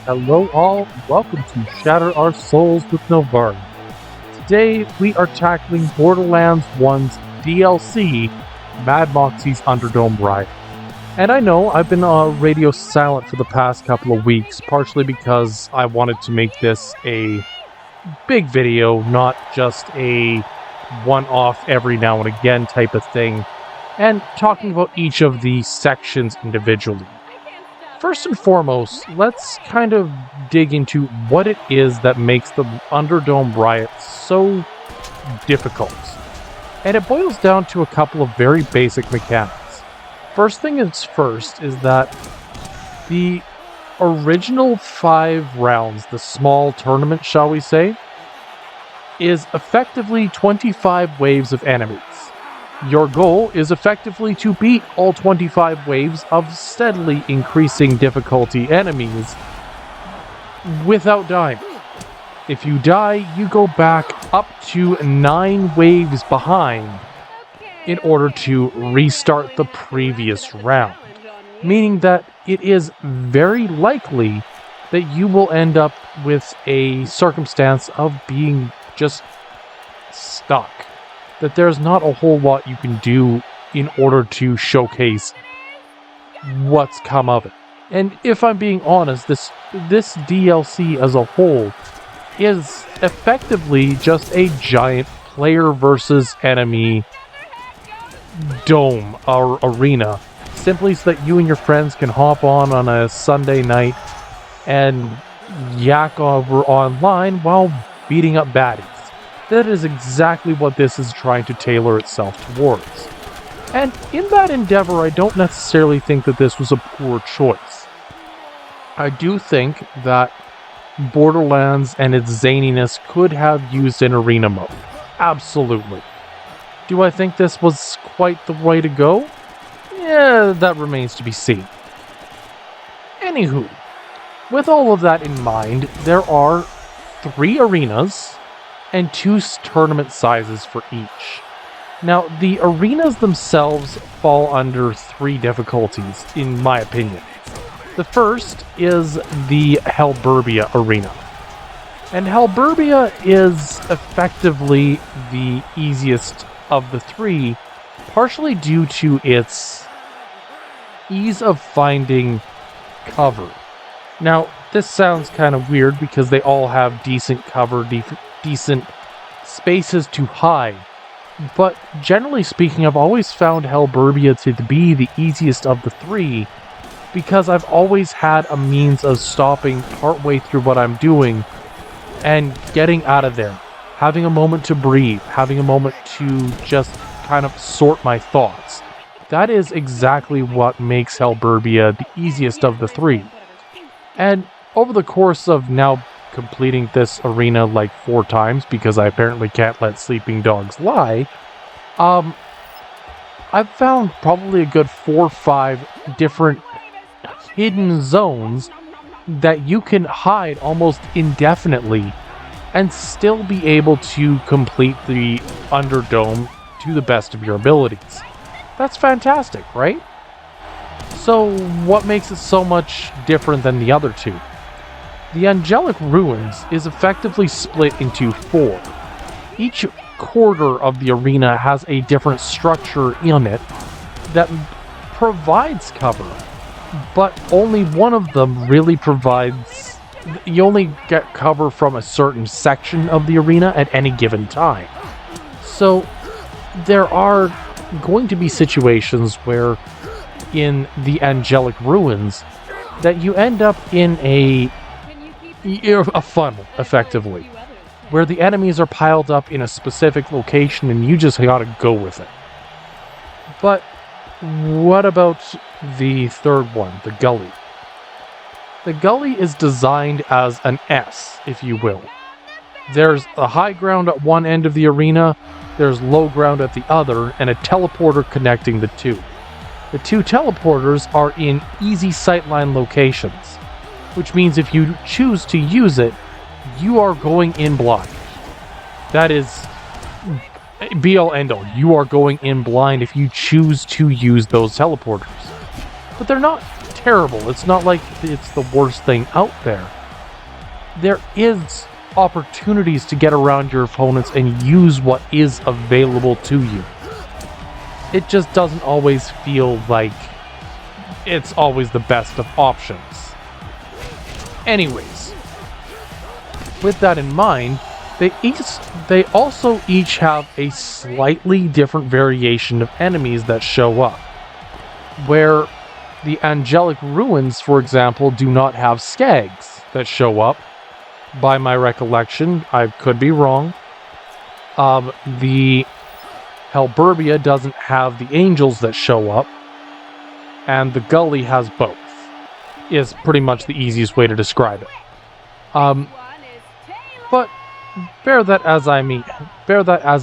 Hello all, and welcome to Shatter Our Souls with Novari. Today we are tackling Borderlands 1's DLC, Mad Moxxi's Underdome Riot. And I know I've been radio silent for the past couple of weeks, partially because I wanted to make this a big video, not just a one-off every now and again type of thing, and talking about each of the sections individually. First and foremost, let's kind of dig into what it is that makes the Underdome Riot so difficult. And it boils down to a couple of very basic mechanics. First thing is first is that the original 5 rounds, the small tournament, shall we say, is effectively 25 waves of enemies. Your goal is effectively to beat all 25 waves of steadily increasing difficulty enemies without dying. If you die, you go back up to 9 waves behind in order to restart the previous round, meaning that it is very likely that you will end up with a circumstance of being just stuck. That there's not a whole lot you can do in order to showcase what's come of it. And if I'm being honest, this DLC as a whole is effectively just a giant player versus enemy dome or arena, simply so that you and your friends can hop on a Sunday night and yak over online while beating up baddies. That is exactly what this is trying to tailor itself towards. And in that endeavor, I don't necessarily think that this was a poor choice. I do think that Borderlands and its zaniness could have used an arena mode. Absolutely. Do I think this was quite the way to go? Yeah, that remains to be seen. Anywho, with all of that in mind, there are 3 arenas and 2 tournament sizes for each. Now, the arenas themselves fall under 3 difficulties, in my opinion. The first is the Helburbia Arena. And Helburbia is effectively the easiest of the 3, partially due to its ease of finding cover. Now, this sounds kind of weird because they all have decent cover, decent spaces to hide, but generally speaking, I've always found Helburbia to be the easiest of the 3 because I've always had a means of stopping partway through what I'm doing and getting out of there, having a moment to breathe, having a moment to just kind of sort my thoughts. That is exactly what makes Helburbia the easiest of the 3. And over the course of now completing this arena like 4 times, because I apparently can't let sleeping dogs lie, I've found probably a good 4 or 5 different hidden zones that you can hide almost indefinitely and still be able to complete the Underdome to the best of your abilities. That's fantastic, right? So what makes it so much different than the other 2? The Angelic Ruins is effectively split into 4. Each quarter of the arena has a different structure in it that provides cover, but only one of them really provides. You only get cover from a certain section of the arena at any given time. So there are going to be situations where in the Angelic Ruins that you end up in a funnel, effectively, where the enemies are piled up in a specific location and you just gotta go with it. But what about the third one, the gully? The gully is designed as an S, if you will. There's a high ground at one end of the arena, there's low ground at the other, and a teleporter connecting the 2. The 2 teleporters are in easy sightline locations, which means if you choose to use it, you are going in blind. That is be-all end-all. You are going in blind if you choose to use those teleporters. But they're not terrible. It's not like it's the worst thing out there. there is opportunities to get around your opponents and use what is available to you. It just doesn't always feel like it's always the best of options. Anyways, with that in mind, they also each have a slightly different variation of enemies that show up. Where the Angelic Ruins, for example, do not have skags that show up. By my recollection, I could be wrong. The Helburbia doesn't have the angels that show up. And the gully has both. Is pretty much the easiest way to describe it. But bear that as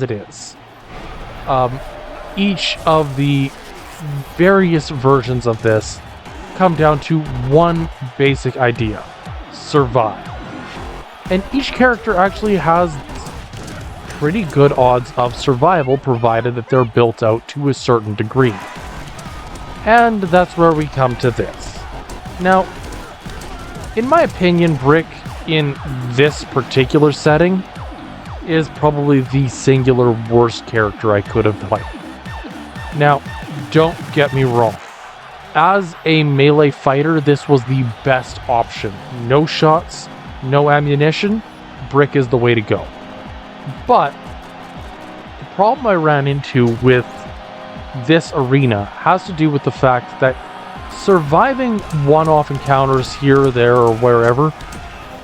it is. Each of the various versions of this come down to one basic idea: survive. And each character actually has pretty good odds of survival, provided that they're built out to a certain degree. And that's where we come to this. Now, in my opinion, Brick in this particular setting is probably the singular worst character I could have played. Now, don't get me wrong. As a melee fighter, this was the best option. No shots, no ammunition, Brick is the way to go. But the problem I ran into with this arena has to do with the fact that surviving one-off encounters here or there or wherever,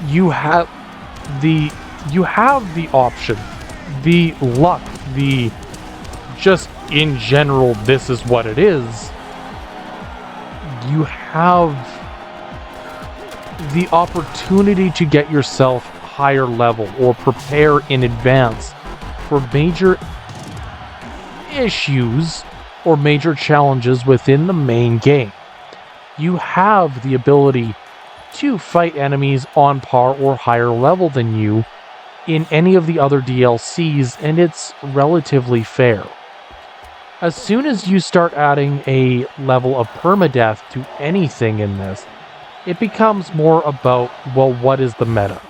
you have the option, the luck, the just in general, this is what it is. You have the opportunity to get yourself higher level or prepare in advance for major issues or major challenges within the main game. You have the ability to fight enemies on par or higher level than you in any of the other DLCs, and it's relatively fair. As soon as you start adding a level of permadeath to anything in this, it becomes more about, well, what is the meta?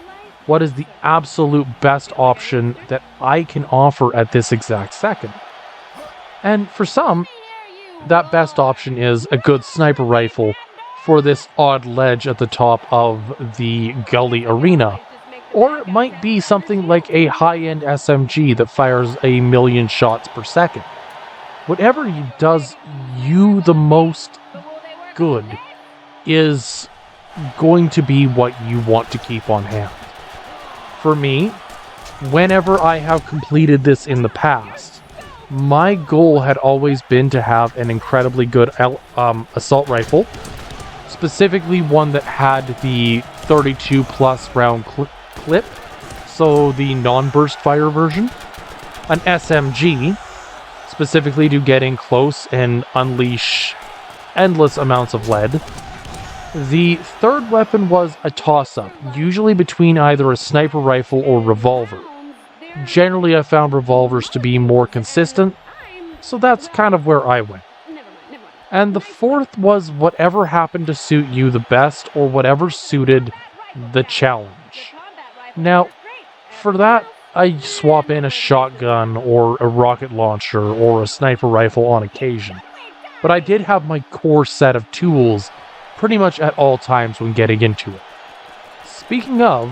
What is the absolute best option that I can offer at this exact second? And for some, that best option is a good sniper rifle for this odd ledge at the top of the gully arena. Or it might be something like a high-end SMG that fires 1,000,000 shots per second. Whatever does you the most good is going to be what you want to keep on hand. For me, whenever I have completed this in the past, my goal had always been to have an incredibly good assault rifle, specifically one that had the 32 plus round clip, so the non-burst fire version, an SMG, specifically to get in close and unleash endless amounts of lead. The third weapon was a toss-up, usually between either a sniper rifle or revolver. Generally, I found revolvers to be more consistent, so that's kind of where I went. And the fourth was whatever happened to suit you the best, or whatever suited the challenge. Now, for that, I swap in a shotgun or a rocket launcher or a sniper rifle on occasion. But I did have my core set of tools pretty much at all times when getting into it. Speaking of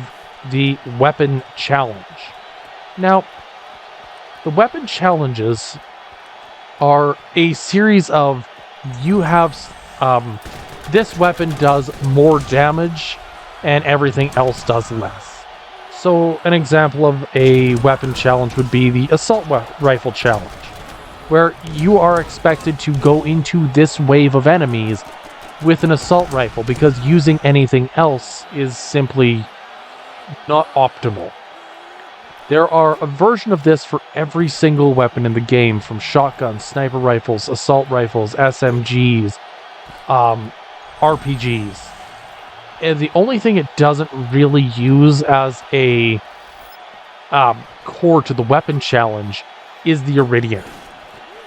the weapon challenge. Now, the weapon challenges are a series of you have this weapon does more damage and everything else does less. So an example of a weapon challenge would be the assault rifle challenge, where you are expected to go into this wave of enemies with an assault rifle because using anything else is simply not optimal. There are a version of this for every single weapon in the game, from shotguns, sniper rifles, assault rifles, SMGs, RPGs. And the only thing it doesn't really use as a core to the weapon challenge is the Iridium.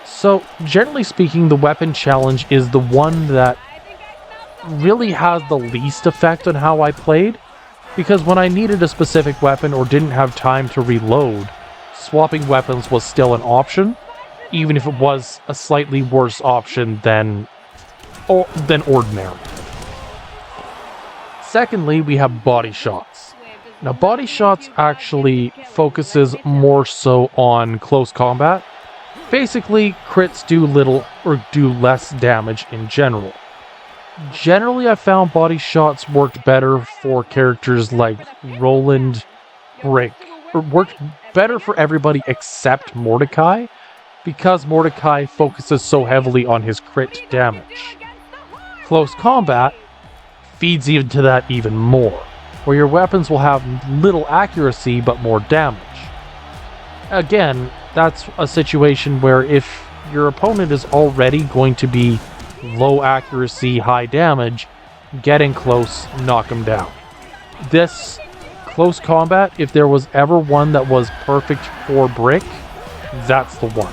So, generally speaking, the weapon challenge is the one that really has the least effect on how I played, because when I needed a specific weapon or didn't have time to reload, swapping weapons was still an option, even if it was a slightly worse option than ordinary. Secondly, we have body shots. Now, body shots actually focuses more so on close combat. Basically, crits do little or do less damage in general. Generally, I found body shots worked better for characters like Roland, Brick, or worked better for everybody except Mordecai, because Mordecai focuses so heavily on his crit damage. Close combat feeds into that even more, where your weapons will have little accuracy but more damage. Again, that's a situation where if your opponent is already going to be low accuracy, high damage, get in close, knock them down. This close combat, if there was ever one that was perfect for Brick, that's the one.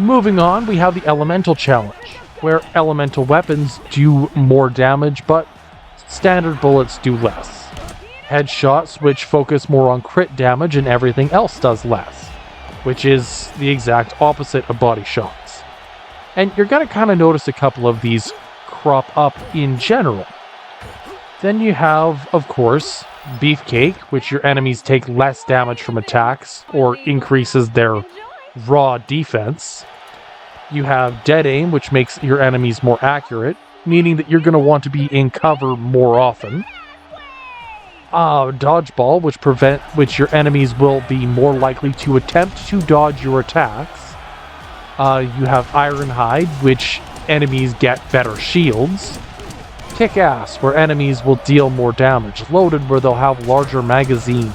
Moving on, we have the Elemental Challenge, where elemental weapons do more damage, but standard bullets do less. Headshots, which focus more on crit damage, and everything else does less, which is the exact opposite of body shots. And you're going to kind of notice a couple of these crop up in general. Then you have, of course, Beefcake, which your enemies take less damage from attacks or increases their raw defense. You have Dead Aim, which makes your enemies more accurate, meaning that you're going to want to be in cover more often. Dodgeball, which your enemies will be more likely to attempt to dodge your attacks. You have Ironhide, which enemies get better shields. Kick-Ass, where enemies will deal more damage. Loaded, where they'll have larger magazines.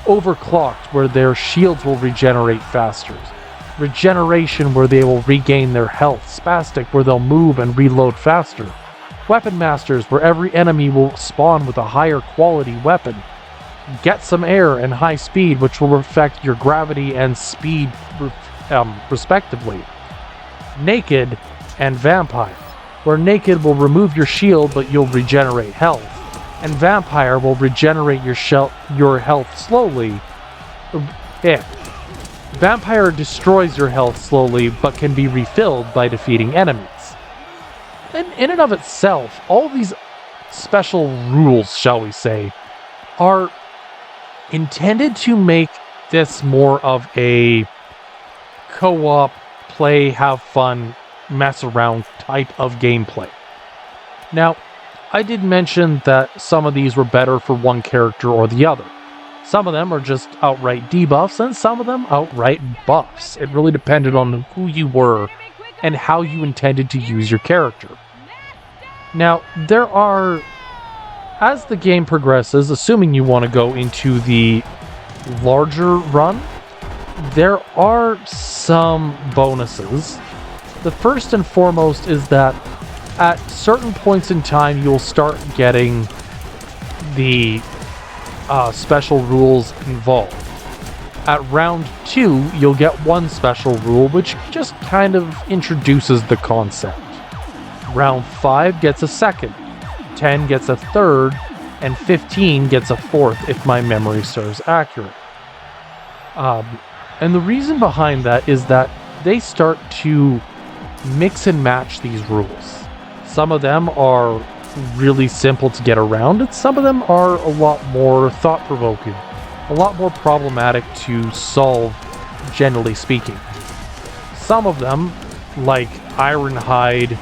Overclocked, where their shields will regenerate faster. Regeneration, where they will regain their health. Spastic, where they'll move and reload faster. Weapon Masters, where every enemy will spawn with a higher quality weapon. Get Some Air and High Speed, which will affect your gravity and speed respectively. Naked and Vampire, where Naked will remove your shield but you'll regenerate health, and Vampire will regenerate your health slowly. Vampire destroys your health slowly but can be refilled by defeating enemies. And in and of itself, all of these special rules, shall we say, are intended to make this more of a co-op, play, have fun, mess around type of gameplay. Now, I did mention that some of these were better for one character or the other. Some of them are just outright debuffs, and some of them outright buffs. It really depended on who you were and how you intended to use your character. Now, there are, as the game progresses, assuming you want to go into the larger run, there are some bonuses. The first and foremost is that at certain points in time, you'll start getting the special rules involved. At round 2, you'll get one special rule, which just kind of introduces the concept. Round 5 gets a second, 10 gets a third, and 15 gets a fourth, if my memory serves accurate. And the reason behind that is that they start to mix and match these rules. Some of them are really simple to get around, and some of them are a lot more thought-provoking, a lot more problematic to solve, generally speaking. Some of them, like Ironhide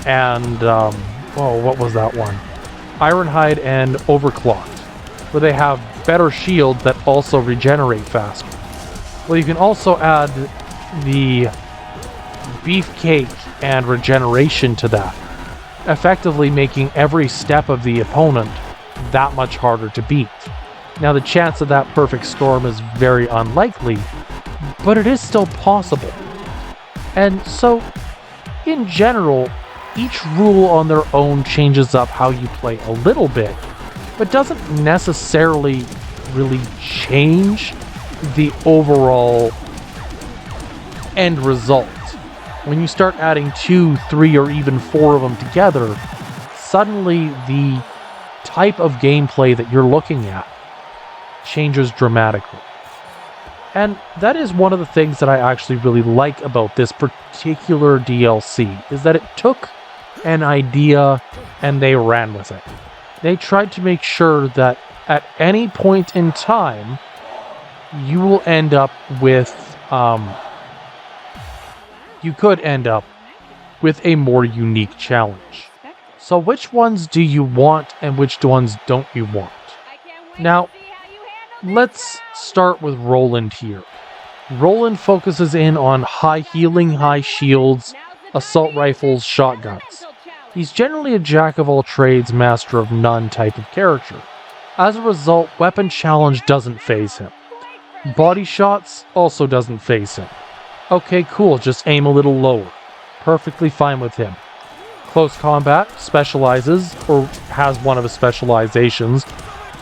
and, what was that one? Ironhide and Overclocked, where they have better shields that also regenerate faster. Well, you can also add the Beefcake and regeneration to that, effectively making every step of the opponent that much harder to beat. Now, the chance of that perfect storm is very unlikely, but it is still possible. And so, in general, each rule on their own changes up how you play a little bit, but doesn't necessarily really change the overall end result. When you start adding 2, 3, or even 4 of them together, suddenly the type of gameplay that you're looking at changes dramatically. And that is one of the things that I actually really like about this particular DLC, is that it took an idea and they ran with it. They tried to make sure that at any point in time, you will end up with, you could end up with a more unique challenge. So which ones do you want and which ones don't you want? Now, let's start with Roland here. Roland focuses in on high healing, high shields, assault rifles, shotguns. He's generally a jack of all trades, master of none type of character. As a result, weapon challenge doesn't faze him. Body shots also doesn't faze him. Okay, cool, just aim a little lower. Perfectly fine with him. Close combat specializes, or has one of his specializations,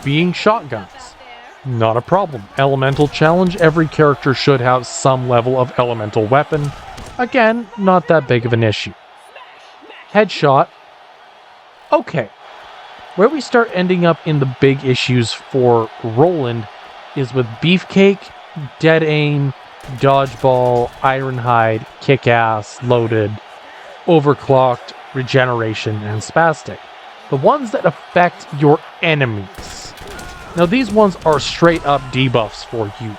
being shotguns. Not a problem. Elemental challenge, every character should have some level of elemental weapon. Again, not that big of an issue. Headshot. Okay. Where we start ending up in the big issues for Roland is with Beefcake, Dead Aim, Dodgeball, Ironhide, Kick-Ass, Loaded, Overclocked, Regeneration, and Spastic. The ones that affect your enemies. Now these ones are straight up debuffs for you.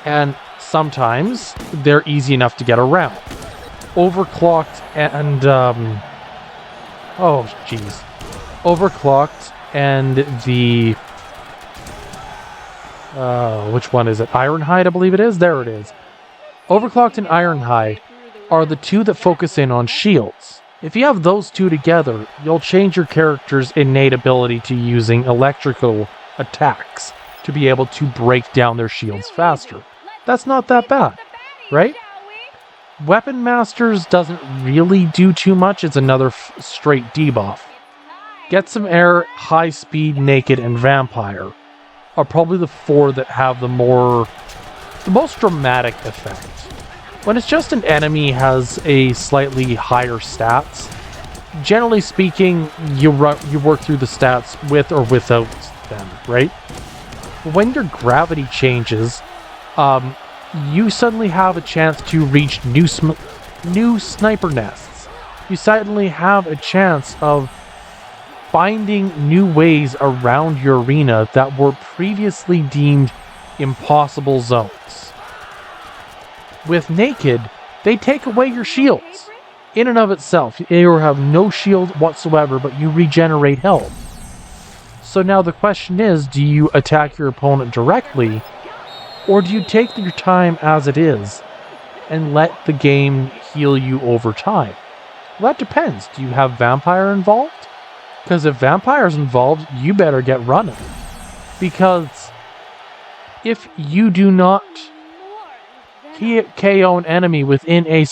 And sometimes they're easy enough to get around. Overclocked and, oh jeez. Overclocked and the, which one is it? Ironhide, I believe it is? There it is. Overclocked and Ironhide are the two that focus in on shields. If you have those two together, you'll change your character's innate ability to using electrical attacks to be able to break down their shields faster. That's not that bad, right? Weapon Masters doesn't really do too much. It's another straight debuff. Get Some Air, High Speed, Naked, and Vampire are probably the four that have the most dramatic effect. When it's just an enemy has a slightly higher stats, generally speaking, you work through the stats with or without them, right? When your gravity changes, you suddenly have a chance to reach new sniper nests. You suddenly have a chance of finding new ways around your arena that were previously deemed impossible zones. With Naked, they take away your shields. In and of itself, you have no shield whatsoever, but you regenerate health. So now the question is, do you attack your opponent directly, or do you take your time as it is and let the game heal you over time? Well, that depends. Do you have Vampire involved? Because if Vampire's involved, you better get running. Because if you do not KO an enemy within a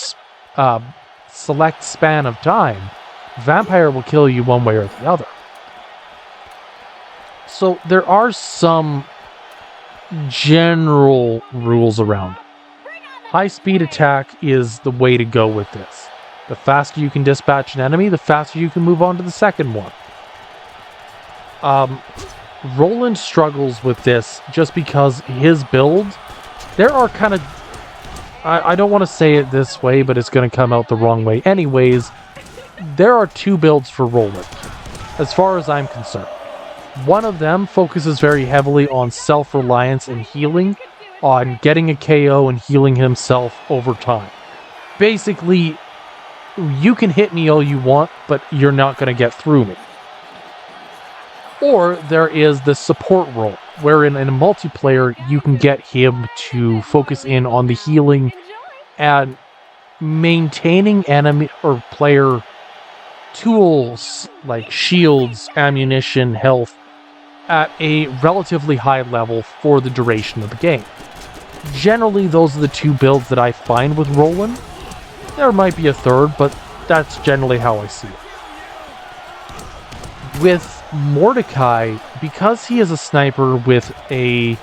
select span of time, Vampire will kill you one way or the other. So there are some general rules around it. High speed attack is the way to go with this. The faster you can dispatch an enemy, the faster you can move on to the second one. Roland struggles with this just because his build, there are kind of, I don't want to say it this way, but it's going to come out the wrong way anyways. There are two builds for Roland, as far as I'm concerned. One of them focuses very heavily on self-reliance and healing, on getting a KO and healing himself over time. Basically, you can hit me all you want, but you're not going to get through me. Or there is the support role, wherein in a multiplayer, you can get him to focus in on the healing and maintaining enemy or player tools like shields, ammunition, health at a relatively high level for the duration of the game. Generally, those are the two builds that I find with Roland. There might be a third, but that's generally how I see it. With Mordecai, because he is a sniper with a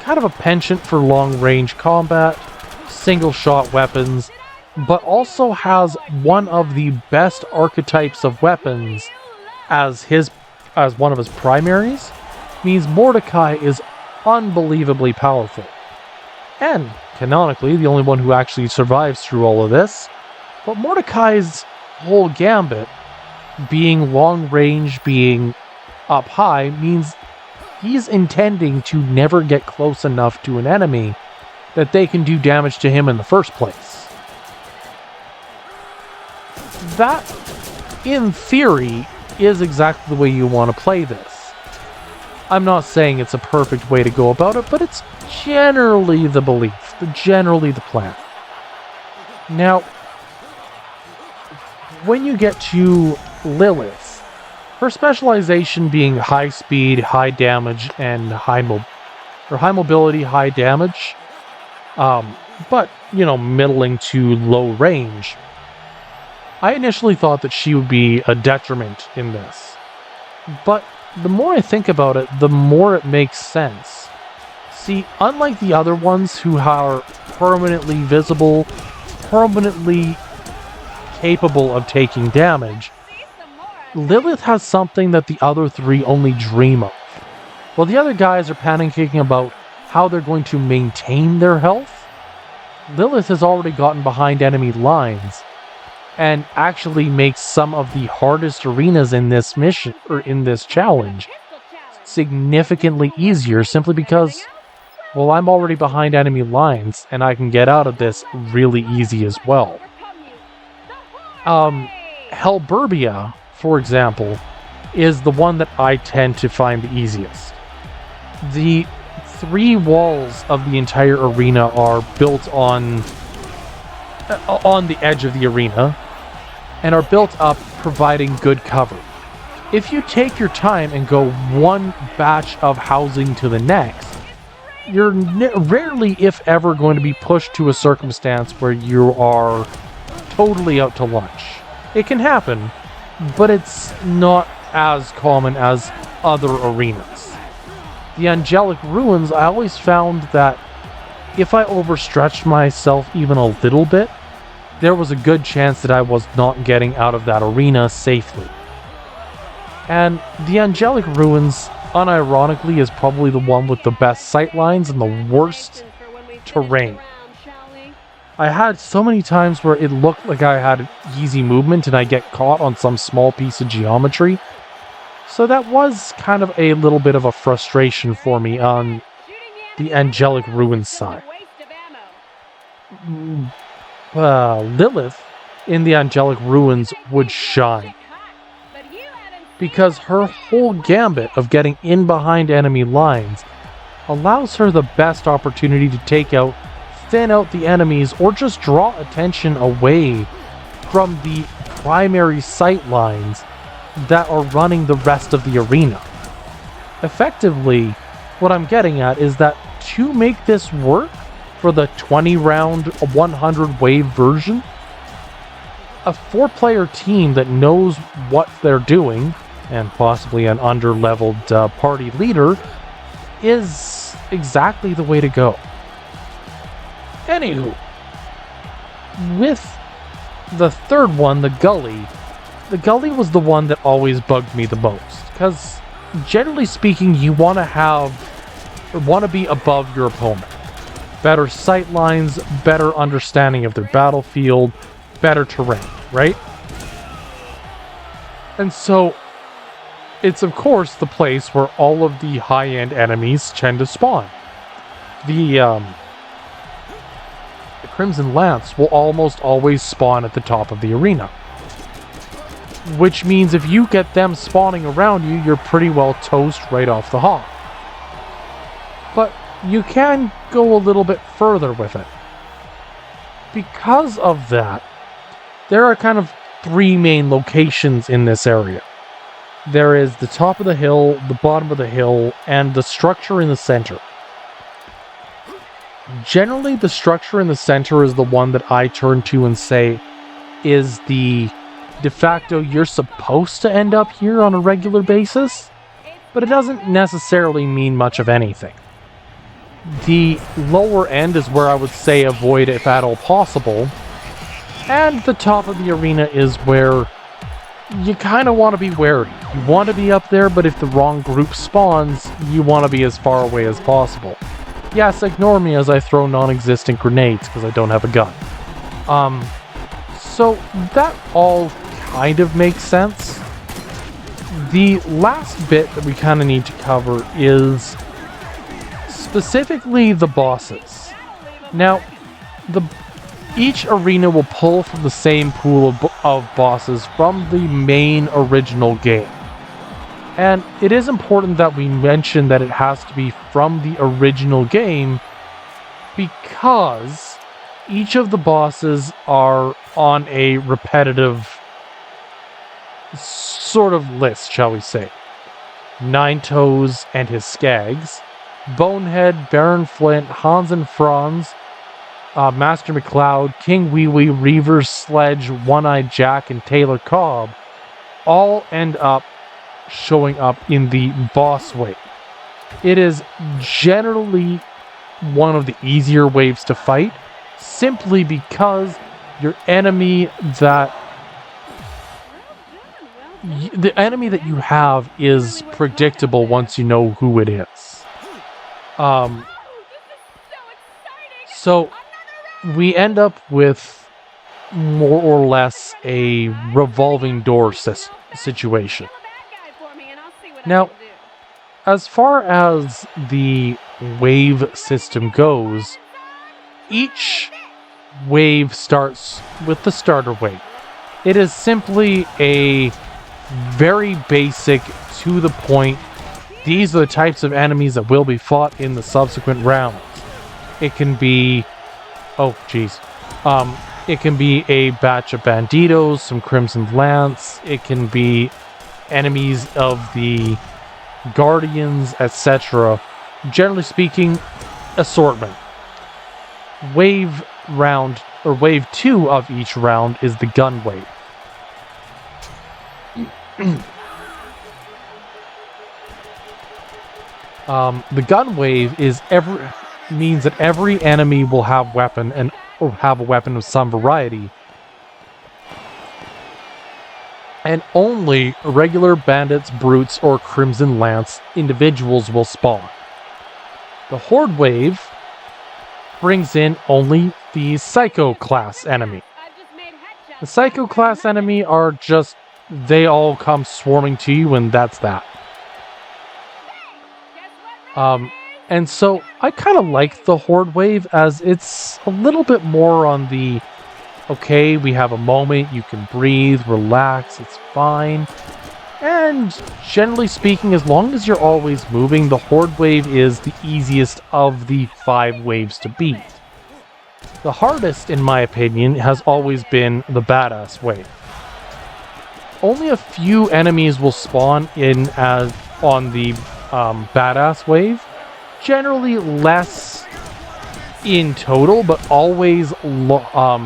kind of a penchant for long-range combat, single-shot weapons, but also has one of the best archetypes of weapons as one of his primaries means Mordecai is unbelievably powerful. And canonically, the only one who actually survives through all of this. But Mordecai's whole gambit, being long range, being up high, means he's intending to never get close enough to an enemy that they can do damage to him in the first place. That, in theory, is exactly the way you want to play this. I'm not saying it's a perfect way to go about it, but it's generally the belief, generally the plan. Now, when you get to Lilith, her specialization being high speed, high damage, and high mobility, high damage, but, middling to low range, I initially thought that she would be a detriment in this. But the more I think about it, the more it makes sense. See, unlike the other ones who are permanently visible, permanently capable of taking damage, Lilith has something that the other three only dream of. While the other guys are panicking about how they're going to maintain their health, Lilith has already gotten behind enemy lines and actually makes some of the hardest arenas in this mission, or in this challenge, significantly easier simply because, well, I'm already behind enemy lines and I can get out of this really easy as well. Helburbia, for example, is the one that I tend to find the easiest. The 3 walls of the entire arena are built on the edge of the arena and are built up providing good cover. If you take your time and go one batch of housing to the next, you're rarely, if ever, going to be pushed to a circumstance where you are totally out to lunch. It can happen, but it's not as common as other arenas. The Angelic Ruins, I always found that if I overstretched myself even a little bit, there was a good chance that I was not getting out of that arena safely. And the Angelic Ruins, unironically, is probably the one with the best sightlines and the worst terrain. I had so many times where it looked like I had easy movement and I get caught on some small piece of geometry. So that was kind of a little bit of a frustration for me on the Angelic Ruins side. Lilith in the Angelic Ruins would shine, because her whole gambit of getting in behind enemy lines allows her the best opportunity to thin out the enemies or just draw attention away from the primary sight lines that are running the rest of the arena. Effectively, what I'm getting at is that to make this work for the 20-round, 100-wave version, a 4-player team that knows what they're doing, and possibly an under-leveled party leader, is exactly the way to go. Anywho, with the third one, the gully was the one that always bugged me the most, because generally speaking, you want to be above your opponent. Better sight lines, better understanding of their battlefield, better terrain, right? And so, it's of course the place where all of the high-end enemies tend to spawn. The Crimson Lance will almost always spawn at the top of the arena. Which means if you get them spawning around you, you're pretty well toast right off the hop. But you can go a little bit further with it. Because of that, there are kind of 3 main locations in this area. There is the top of the hill, the bottom of the hill, and the structure in the center. Generally, the structure in the center is the one that I turn to and say is the de facto you're supposed to end up here on a regular basis, but it doesn't necessarily mean much of anything. The lower end is where I would say avoid if at all possible, and the top of the arena is where you kind of want to be wary. You want to be up there, but if the wrong group spawns, you want to be as far away as possible. Yes, ignore me as I throw non-existent grenades because I don't have a gun. So that all kind of makes sense. The last bit that we kind of need to cover is specifically the bosses. Now, each arena will pull from the same pool of bosses from the main original game. And it is important that we mention that it has to be from the original game because each of the bosses are on a repetitive sort of list, shall we say. Nine Toes and his Skags, Bonehead, Baron Flint, Hans and Franz, Master McCloud, King Wee Wee, Reaver, Sledge, One-Eyed Jack, and Taylor Cobb all end up showing up in the boss wave. It is generally one of the easier waves to fight, simply because the enemy that you have is predictable once you know who it is. So we end up with more or less a revolving door situation. Now, as far as the wave system goes, each wave starts with the starter wave. It is simply a very basic, to the point, these are the types of enemies that will be fought in the subsequent rounds. It can be, it can be a batch of banditos, some Crimson Lance, it can be enemies of the Guardians, etc. Generally speaking, assortment. Wave 2 of each round is the gun wave. The gun wave means that every enemy will have or have a weapon of some variety, and only regular bandits, brutes, or Crimson Lance individuals will spawn. The Horde wave brings in only the Psycho class enemy. The Psycho class enemy are just, they all come swarming to you, and that's that. And so I kind of like the Horde wave, as it's a little bit more on the, okay, we have a moment, you can breathe, relax, it's fine. And generally speaking, as long as you're always moving, the Horde wave is the easiest of the 5 waves to beat. The hardest, in my opinion, has always been the Badass wave. Only a few enemies will spawn in on the Badass wave. Generally less in total, but always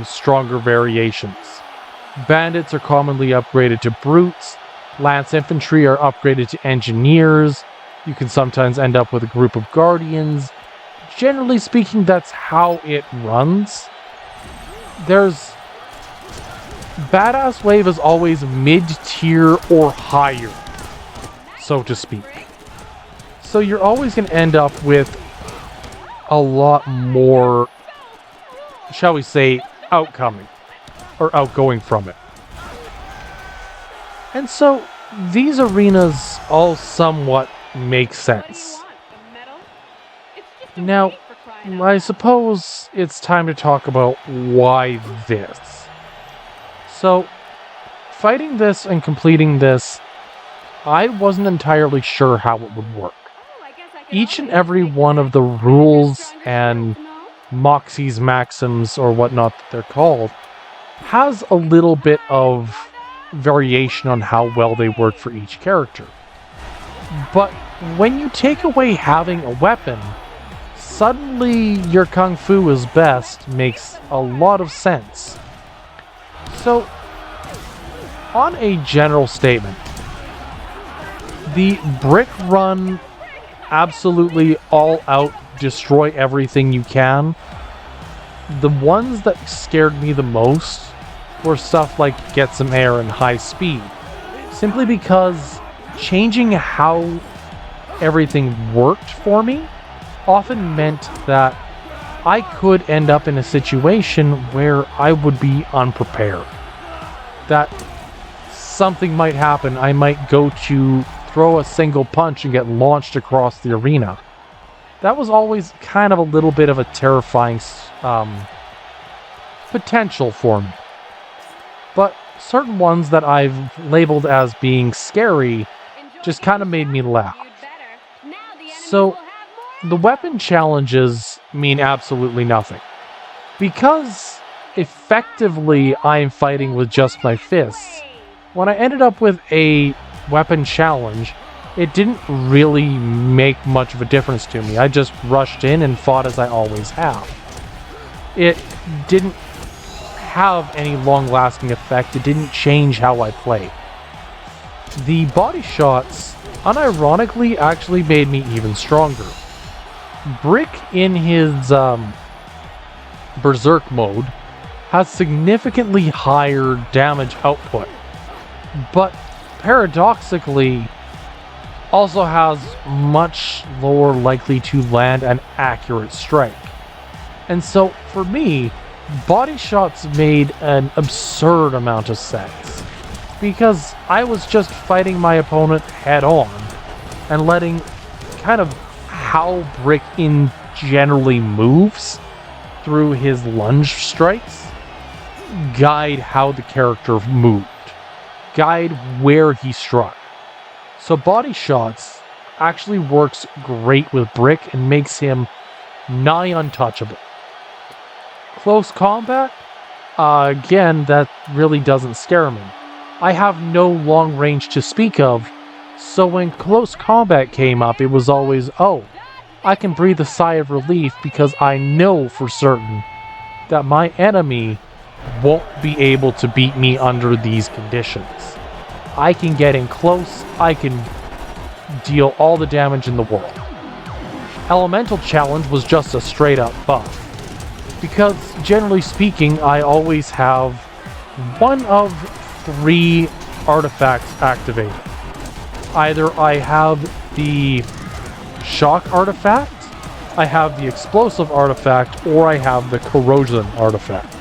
stronger variations. Bandits are commonly upgraded to brutes. Lance infantry are upgraded to engineers. You can sometimes end up with a group of guardians. Generally speaking, that's how it runs. Badass wave is always mid-tier or higher, so to speak. So you're always going to end up with a lot more, shall we say, outgoing from it. And so these arenas all somewhat make sense. Now, I suppose it's time to talk about why this. So, fighting this and completing this, I wasn't entirely sure how it would work. Each and every one of the rules and Moxie's maxims, or whatnot that they're called, has a little bit of variation on how well they work for each character. But when you take away having a weapon, suddenly your Kung Fu is best makes a lot of sense. So, on a general statement, the brick run, absolutely all out, destroy everything you can. The ones that scared me the most were stuff like Get Some Air and High Speed. simply because changing how everything worked for me often meant that I could end up in a situation where I would be unprepared. That something might happen. I might go to throw a single punch and get launched across the arena. That was always kind of a little bit of a terrifying potential for me. But certain ones that I've labeled as being scary just kind of made me laugh. So the weapon challenges mean absolutely nothing. Because effectively I'm fighting with just my fists, when I ended up with a weapon challenge, it didn't really make much of a difference to me. I just rushed in and fought as I always have. It didn't have any long-lasting effect. It didn't change how I played. The body shots, unironically, actually made me even stronger. Brick in his Berserk mode has significantly higher damage output, but paradoxically also has much lower likely to land an accurate strike. And so for me, body shots made an absurd amount of sense, because I was just fighting my opponent head on and letting kind of how Brick in generally moves through his lunge strikes guide how the character moved, guide where he struck. So body shots actually works great with Brick and makes him nigh untouchable. Close combat, again, that really doesn't scare me. I have no long range to speak of, so when close combat came up, it was always, oh, I can breathe a sigh of relief because I know for certain that my enemy won't be able to beat me under these conditions. I can get in close, I can deal all the damage in the world. Elemental Challenge was just a straight up buff, because generally speaking, I always have one of 3 artifacts activated. Either I have the shock artifact, I have the explosive artifact, or I have the corrosion artifact.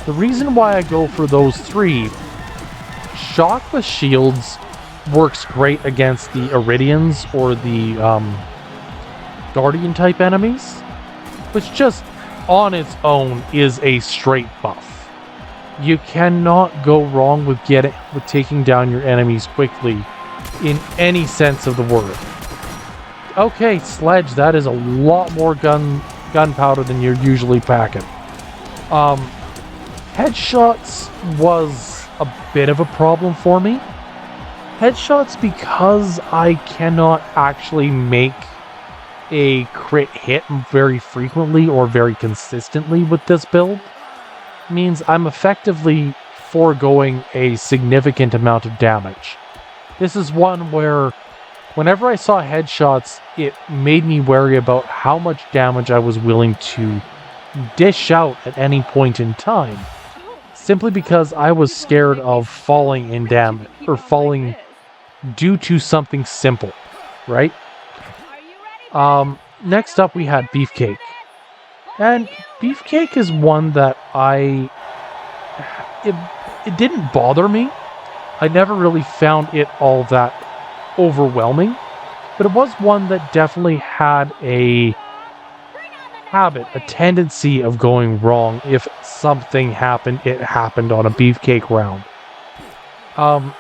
The reason why I go for those 3, shock with shields works great against the Iridians or the Guardian type enemies, which just on its own is a straight buff. You cannot go wrong with taking down your enemies quickly in any sense of the word. Okay, Sledge, that is a lot more gunpowder than you're usually packing. Headshots was a bit of a problem for me. Headshots, because I cannot actually make a crit hit very frequently or very consistently with this build, means I'm effectively foregoing a significant amount of damage. This is one where whenever I saw headshots, it made me wary about how much damage I was willing to dish out at any point in time, simply because I was scared of falling in damage, or falling due to something simple, right? Next up we had Beefcake. And Beefcake is one that it didn't bother me. I never really found it all that overwhelming, but it was one that definitely had a habit, a tendency of going wrong. If something happened, it happened on a Beefcake round. I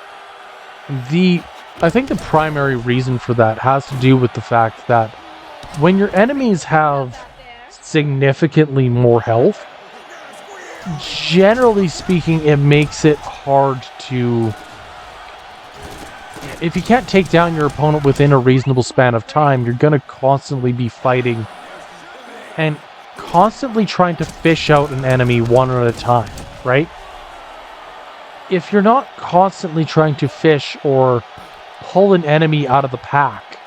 think the primary reason for that has to do with the fact that when your enemies have significantly more health, generally speaking, it makes it hard to... If you can't take down your opponent within a reasonable span of time, you're going to constantly be fighting and constantly trying to fish out an enemy one at a time, right? If you're not constantly trying to fish or pull an enemy out of the pack,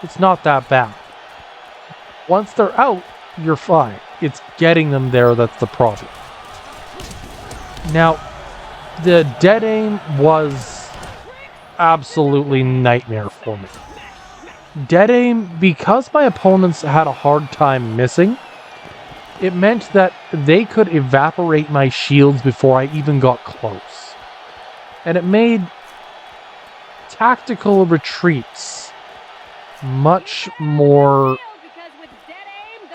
it's not that bad. Once they're out, you're fine. It's getting them there that's the problem. Now, the dead aim was absolutely nightmare for me. Dead aim, because my opponents had a hard time missing, it meant that they could evaporate my shields before I even got close. And it made tactical retreats much more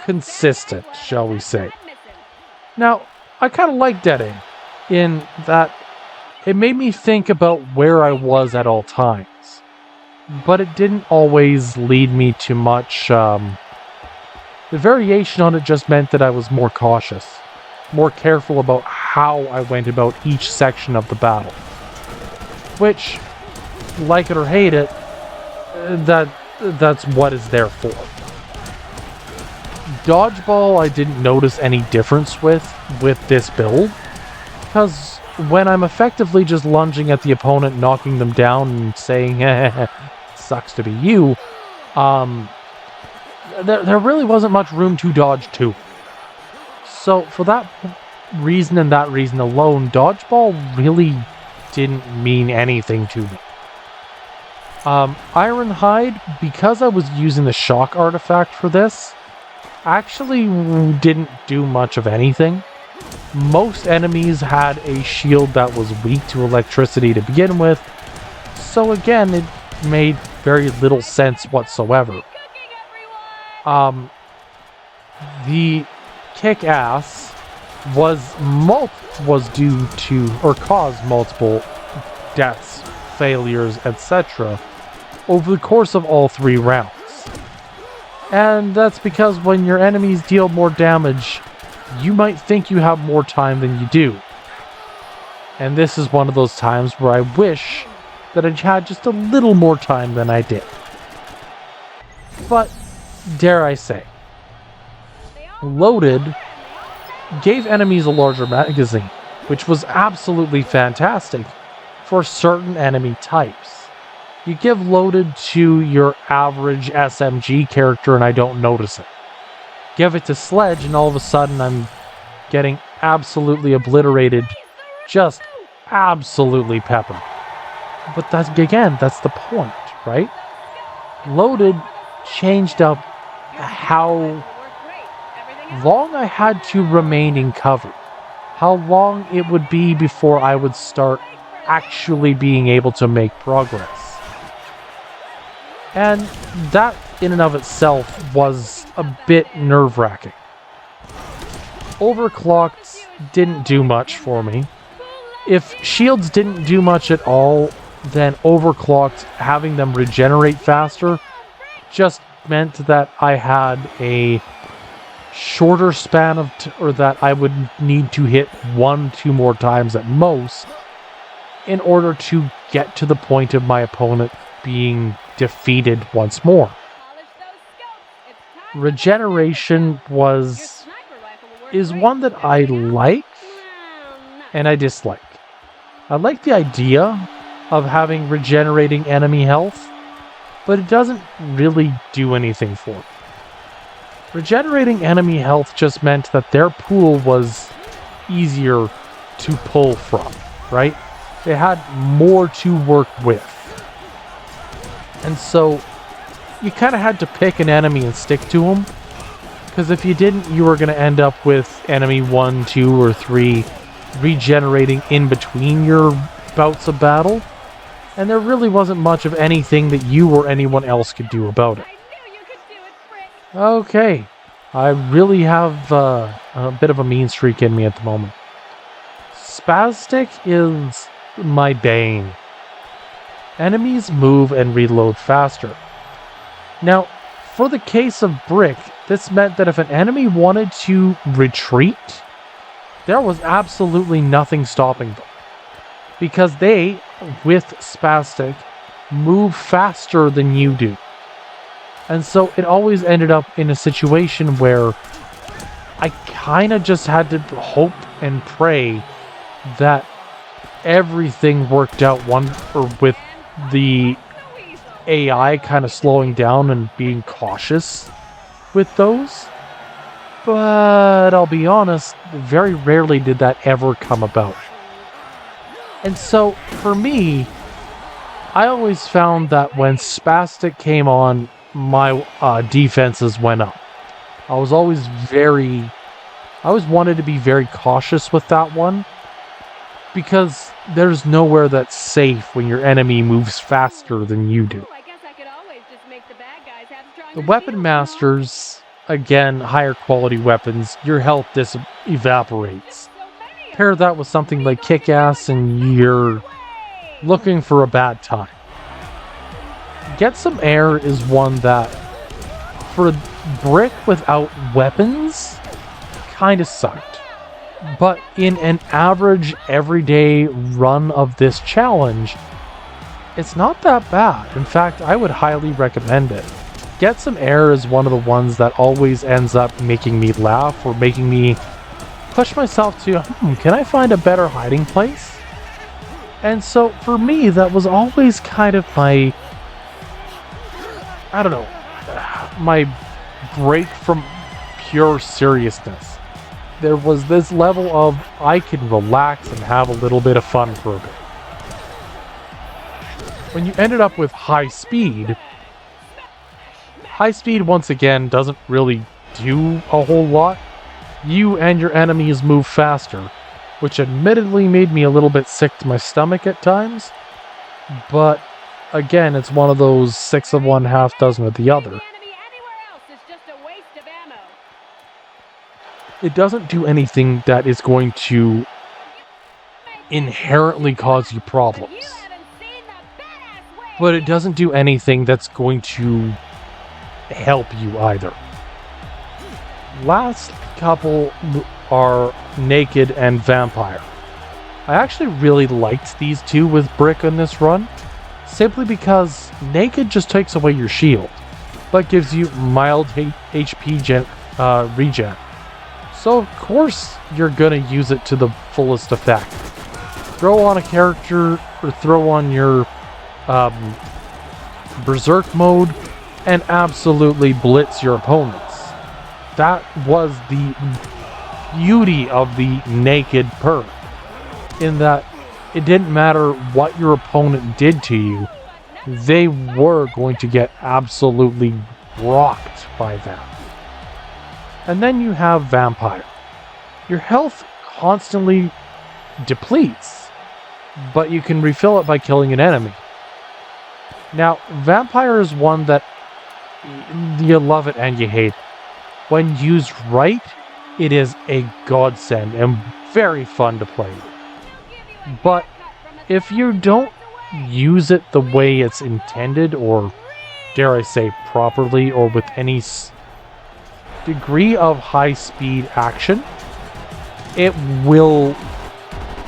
consistent, shall we say. Now, I kind of like dead aim in that it made me think about where I was at all times. But it didn't always lead me to much. The variation on it just meant that I was more cautious, more careful about how I went about each section of the battle. Which, like it or hate it, that's what it's there for. Dodgeball I didn't notice any difference with this build, because when I'm effectively just lunging at the opponent, knocking them down and saying, sucks to be you, there really wasn't much room to dodge to. So for that reason and that reason alone, dodgeball really didn't mean anything to me. Ironhide, because I was using the shock artifact for this, actually didn't do much of anything. Most enemies had a shield that was weak to electricity to begin with, so again, it made very little sense whatsoever. The kick-ass was due to, or caused multiple deaths, failures, etc. over the course of all 3 rounds. And that's because when your enemies deal more damage, you might think you have more time than you do. And this is one of those times where I wish that I had just a little more time than I did. But, dare I say, Loaded gave enemies a larger magazine, which was absolutely fantastic for certain enemy types. You give Loaded to your average SMG character and I don't notice it. Give it to Sledge and all of a sudden I'm getting absolutely obliterated, just absolutely peppered. But that's the point, right? Loaded changed up how long I had to remain in cover, how long it would be before I would start actually being able to make progress. And that in and of itself was a bit nerve-wracking. Overclocked didn't do much for me. If shields didn't do much at all, then overclocked, having them regenerate faster, just meant that I had a shorter span of or that I would need to hit 1-2 more times at most in order to get to the point of my opponent being defeated once more. Regeneration is one that I like and I dislike. I like the idea of having regenerating enemy health, but it doesn't really do anything for me. Regenerating enemy health just meant that their pool was easier to pull from, right? They had more to work with. And so you kind of had to pick an enemy and stick to them, because if you didn't, you were going to end up with enemy 1, 2, or 3 regenerating in between your bouts of battle, and there really wasn't much of anything that you or anyone else could do about it. Okay, I really have a bit of a mean streak in me at the moment. Spastic is my bane. Enemies move and reload faster. Now, for the case of Brick, this meant that if an enemy wanted to retreat, there was absolutely nothing stopping them. Because they, with Spastic, move faster than you do. And so it always ended up in a situation where I kind of just had to hope and pray that everything worked out with the AI kind of slowing down and being cautious with those. But I'll be honest, very rarely did that ever come about. And so, for me, I always found that when Spastic came on, my defenses went up. I always wanted to be very cautious with that one, because there's nowhere that's safe when your enemy moves faster than you do. The Weapon Masters, again, higher quality weapons, your health evaporates. Pair that with something like Kick-Ass and you're looking for a bad time. Get Some Air is one that, for Brick without weapons, kind of sucked. But in an average, everyday run of this challenge, it's not that bad. In fact, I would highly recommend it. Get Some Air is one of the ones that always ends up making me laugh or making me push myself to, can I find a better hiding place? And so for me, that was always kind of my, I don't know, my break from pure seriousness. There was this level of, I can relax and have a little bit of fun for a bit. When you ended up with high speed once again doesn't really do a whole lot. You and your enemies move faster, which admittedly made me a little bit sick to my stomach at times. But again, it's one of those 6 of one, half dozen of the other. It doesn't do anything that is going to inherently cause you problems. But it doesn't do anything that's going to help you either. Last couple are Naked and Vampire. I actually really liked these two with Brick on this run, simply because Naked just takes away your shield, but gives you mild HP regen. So of course you're gonna use it to the fullest effect. Throw on a character, or throw on your Berserk mode, and absolutely blitz your opponents. That was the beauty of the Naked perk, in that it didn't matter what your opponent did to you, they were going to get absolutely rocked by that. And then you have Vampire. Your health constantly depletes, but you can refill it by killing an enemy. Now, Vampire is one that you love it and you hate it. When used right, it is a godsend and very fun to play with. But if you don't use it the way it's intended, or dare I say properly, or with any degree of high-speed action, it will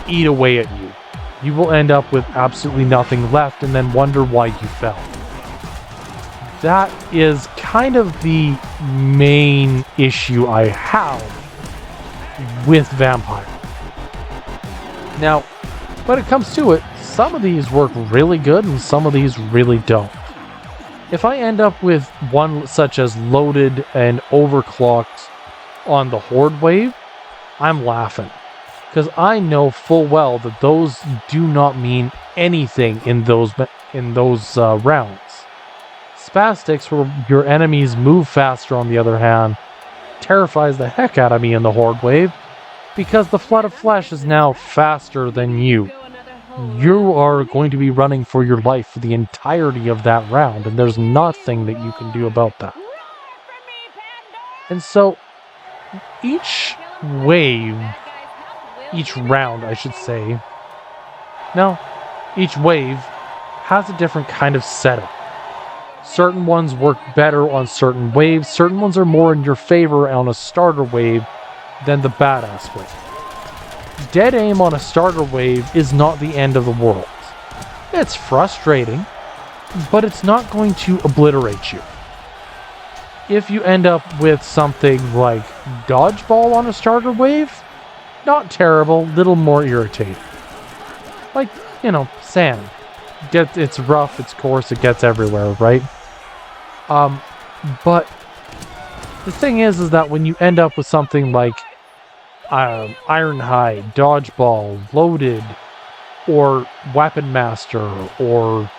eat away at you. You will end up with absolutely nothing left and then wonder why you fell. That is kind of the main issue I have with Vampire. Now, when it comes to it, some of these work really good and some of these really don't. If I end up with one such as Loaded and Overclocked on the Horde wave, I'm laughing. Because I know full well that those do not mean anything in those rounds. Spastics, where your enemies move faster, on the other hand, terrifies the heck out of me in the Horde wave, because the Flood of Flesh is now faster than you. You are going to be running for your life for the entirety of that round, and there's nothing that you can do about that. And so, each round, I should say, no, each wave has a different kind of setup. Certain ones work better on certain waves, certain ones are more in your favor on a starter wave than the badass wave. Dead aim on a starter wave is not the end of the world. It's frustrating, but it's not going to obliterate you. If you end up with something like dodgeball on a starter wave, not terrible, little more irritating. Like, sand. It's rough, it's coarse, it gets everywhere, right? But the thing is that when you end up with something like Ironhide, Dodgeball, Loaded, or Weapon Master, or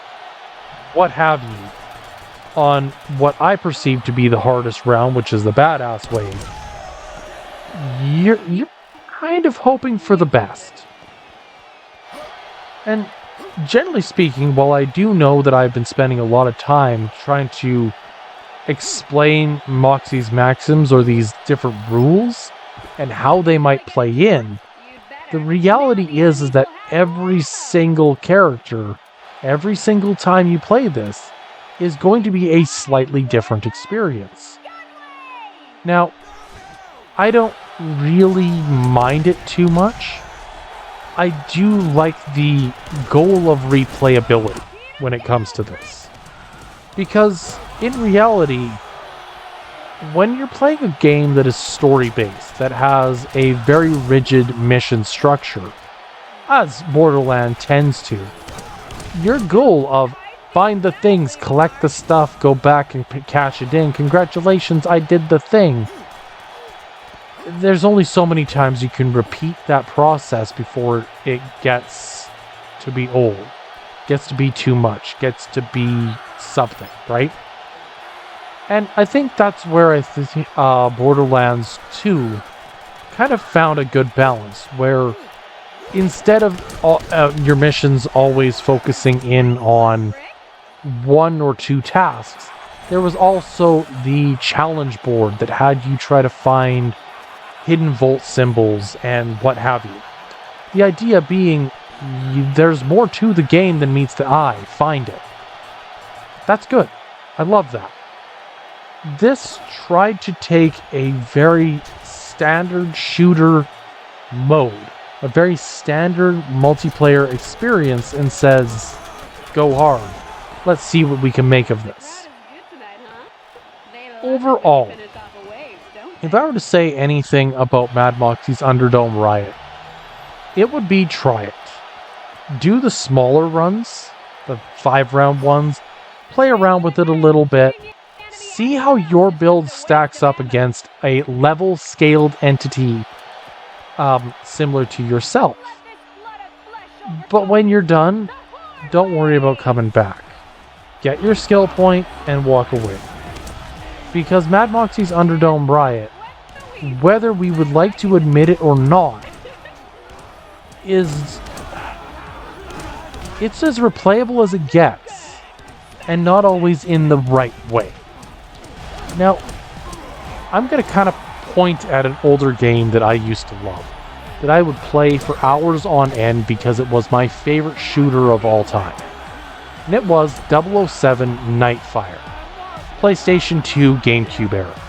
what have you, on what I perceive to be the hardest round, which is the badass wave, you're kind of hoping for the best. And generally speaking, while I do know that I've been spending a lot of time trying to explain Moxie's maxims or these different rules and how they might play in, the reality is that every single character, every single time you play this, is going to be a slightly different experience. Now, I don't really mind it too much. I do like the goal of replayability when it comes to this. Because, in reality, when you're playing a game that is story-based, that has a very rigid mission structure, as Borderlands tends to, your goal of find the things, collect the stuff, go back and cash it in, congratulations, I did the thing. There's only so many times you can repeat that process before it gets to be old, gets to be too much, gets to be something, right? And I think that's where I think Borderlands 2 kind of found a good balance, where instead of your missions always focusing in on one or two tasks, there was also the challenge board that had you try to find hidden vault symbols and what have you. The idea being, there's more to the game than meets the eye. Find it. That's good. I love that. This tried to take a very standard shooter mode, a very standard multiplayer experience, and says, go hard. Let's see what we can make of this. Overall, if I were to say anything about Mad Moxie's Underdome Riot, it would be try it. Do the smaller runs, the 5-round ones, play around with it a little bit, see how your build stacks up against a level-scaled entity similar to yourself. But when you're done, don't worry about coming back. Get your skill point and walk away. Because Mad Moxie's Underdome Riot, whether we would like to admit it or not, it's as replayable as it gets, and not always in the right way. Now, I'm going to kind of point at an older game that I used to love, that I would play for hours on end because it was my favorite shooter of all time. And it was 007 Nightfire, PlayStation 2 GameCube era.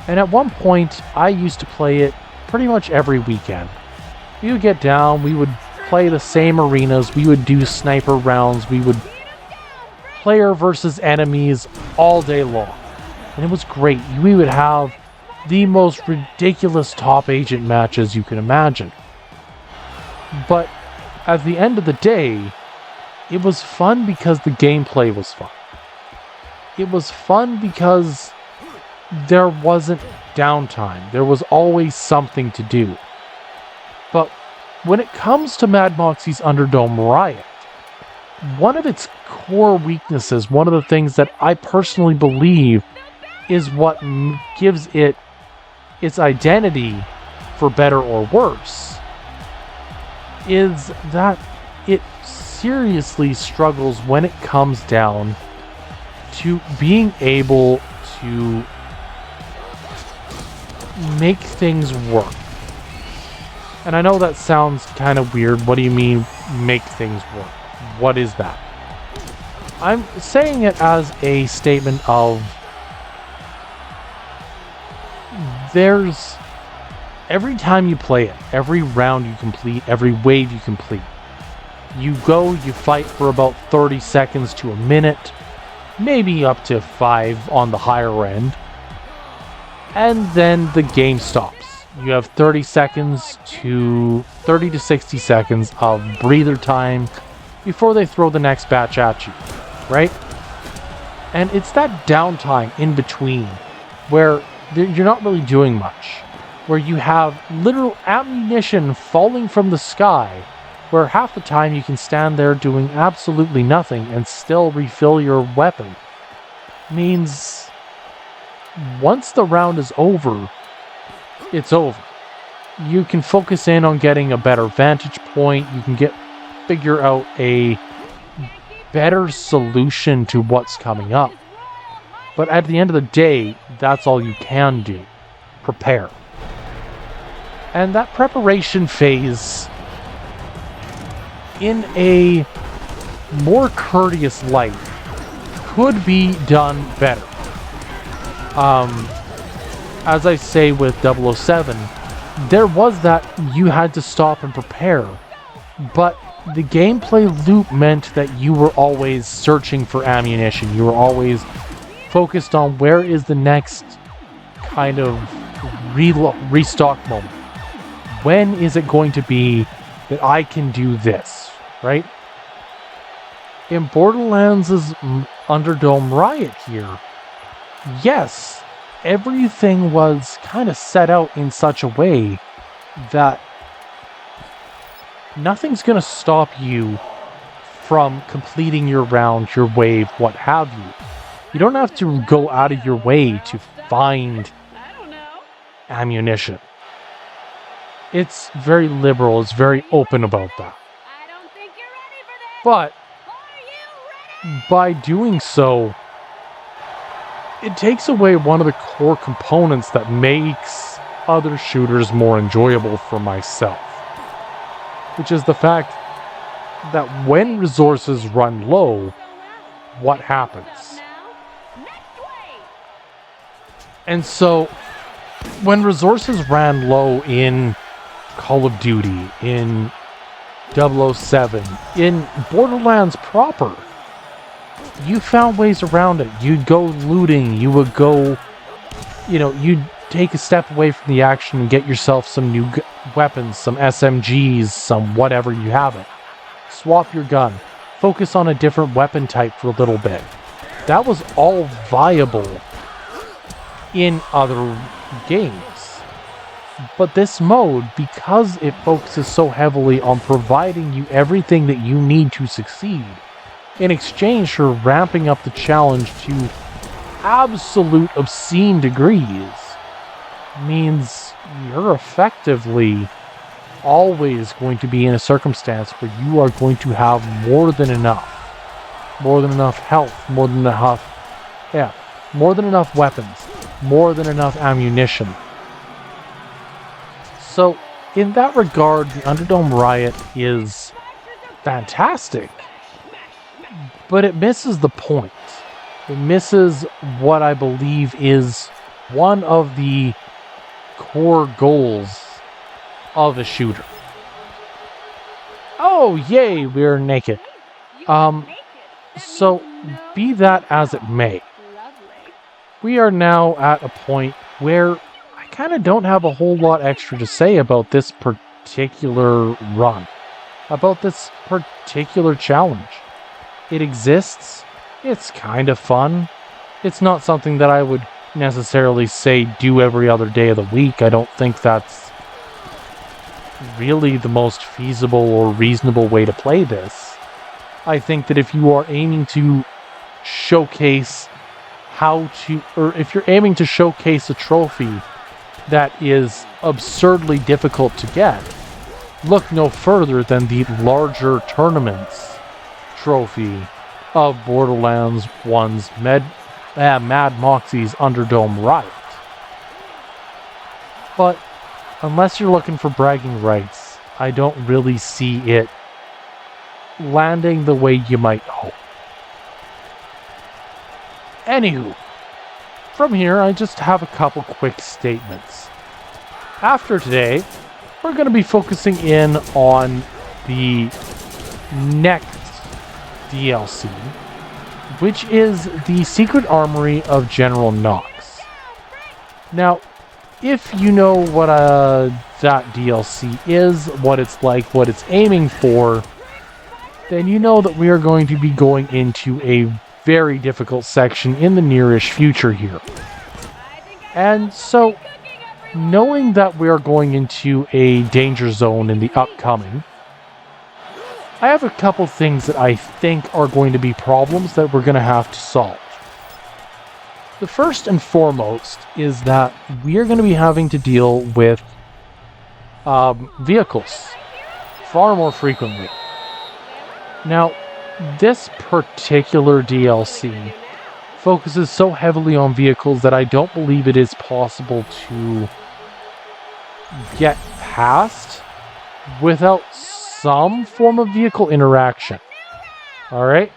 And at one point, I used to play it pretty much every weekend. We would get down, we would play the same arenas, we would do sniper rounds, we would player versus enemies all day long. And it was great. We would have the most ridiculous top agent matches you can imagine. But at the end of the day, it was fun because the gameplay was fun. It was fun because there wasn't downtime. There was always something to do. But when it comes to Mad Moxie's Underdome Riot, one of its core weaknesses, one of the things that I personally believe is what gives it its identity, for better or worse, is that it seriously struggles when it comes down to being able to make things work. And I know that sounds kind of weird. What do you mean, make things work? What is that? I'm saying it as a statement of there's every time you play it, every round you complete, every wave you complete, you go, you fight for about 30 seconds to a minute, maybe up to 5 on the higher end, and then the game stops. You have 30 to 60 seconds of breather time before they throw the next batch at you, right? And it's that downtime in between where you're not really doing much, where you have literal ammunition falling from the sky where half the time you can stand there doing absolutely nothing and still refill your weapon. Means once the round is over, it's over. You can focus in on getting a better vantage point. You can figure out a better solution to what's coming up. But at the end of the day, that's all you can do. Prepare. And that preparation phase, in a more courteous light, could be done better. As I say with 007, there was that you had to stop and prepare, but the gameplay loop meant that you were always searching for ammunition. You were always focused on where is the next kind of restock moment. When is it going to be that I can do this, right? In Borderlands' Underdome Riot here, yes, everything was kind of set out in such a way that nothing's going to stop you from completing your round, your wave, what have you. You don't have to go out of your way to find ammunition. It's very liberal, it's very open about that. But by doing so, it takes away one of the core components that makes other shooters more enjoyable for myself, which is the fact that when resources run low, what happens? And so, when resources ran low in Call of Duty, in 007, in Borderlands proper, you found ways around it. You'd go looting, you would go, you'd take a step away from the action and get yourself some new weapons, some SMGs, some whatever you have it. Swap your gun. Focus on a different weapon type for a little bit. That was all viable in other games. But this mode, because it focuses so heavily on providing you everything that you need to succeed, in exchange for ramping up the challenge to absolute obscene degrees, means you're effectively always going to be in a circumstance where you are going to have more than enough health, more than enough weapons, more than enough ammunition. So in that regard, the Underdome Riot is fantastic, but it misses the point. It misses what I believe is one of the core goals of a shooter. Oh, yay, we're naked. So, be that as it may, we are now at a point where I kind of don't have a whole lot extra to say about this particular run, about this particular challenge. It exists. It's kind of fun. It's not something that I would necessarily say do every other day of the week. I don't think that's really the most feasible or reasonable way to play this. I think that if you are aiming to showcase if you're aiming to showcase a trophy that is absurdly difficult to get, look no further than the larger tournaments trophy of Borderlands 1's Mad Moxie's Underdome Riot. But unless you're looking for bragging rights, I don't really see it landing the way you might hope. Anywho, from here I just have a couple quick statements. After today, we're going to be focusing in on the next DLC, which is the Secret Armory of General Knox. Now, if you know what that DLC is, what it's like, what it's aiming for, then you know that we are going to be going into a very difficult section in the nearish future here. And so, knowing that we are going into a danger zone in the upcoming, I have a couple things that I think are going to be problems that we're going to have to solve. The first and foremost is that we are going to be having to deal with vehicles far more frequently. Now, this particular DLC focuses so heavily on vehicles that I don't believe it is possible to get past without some form of vehicle interaction. Alright?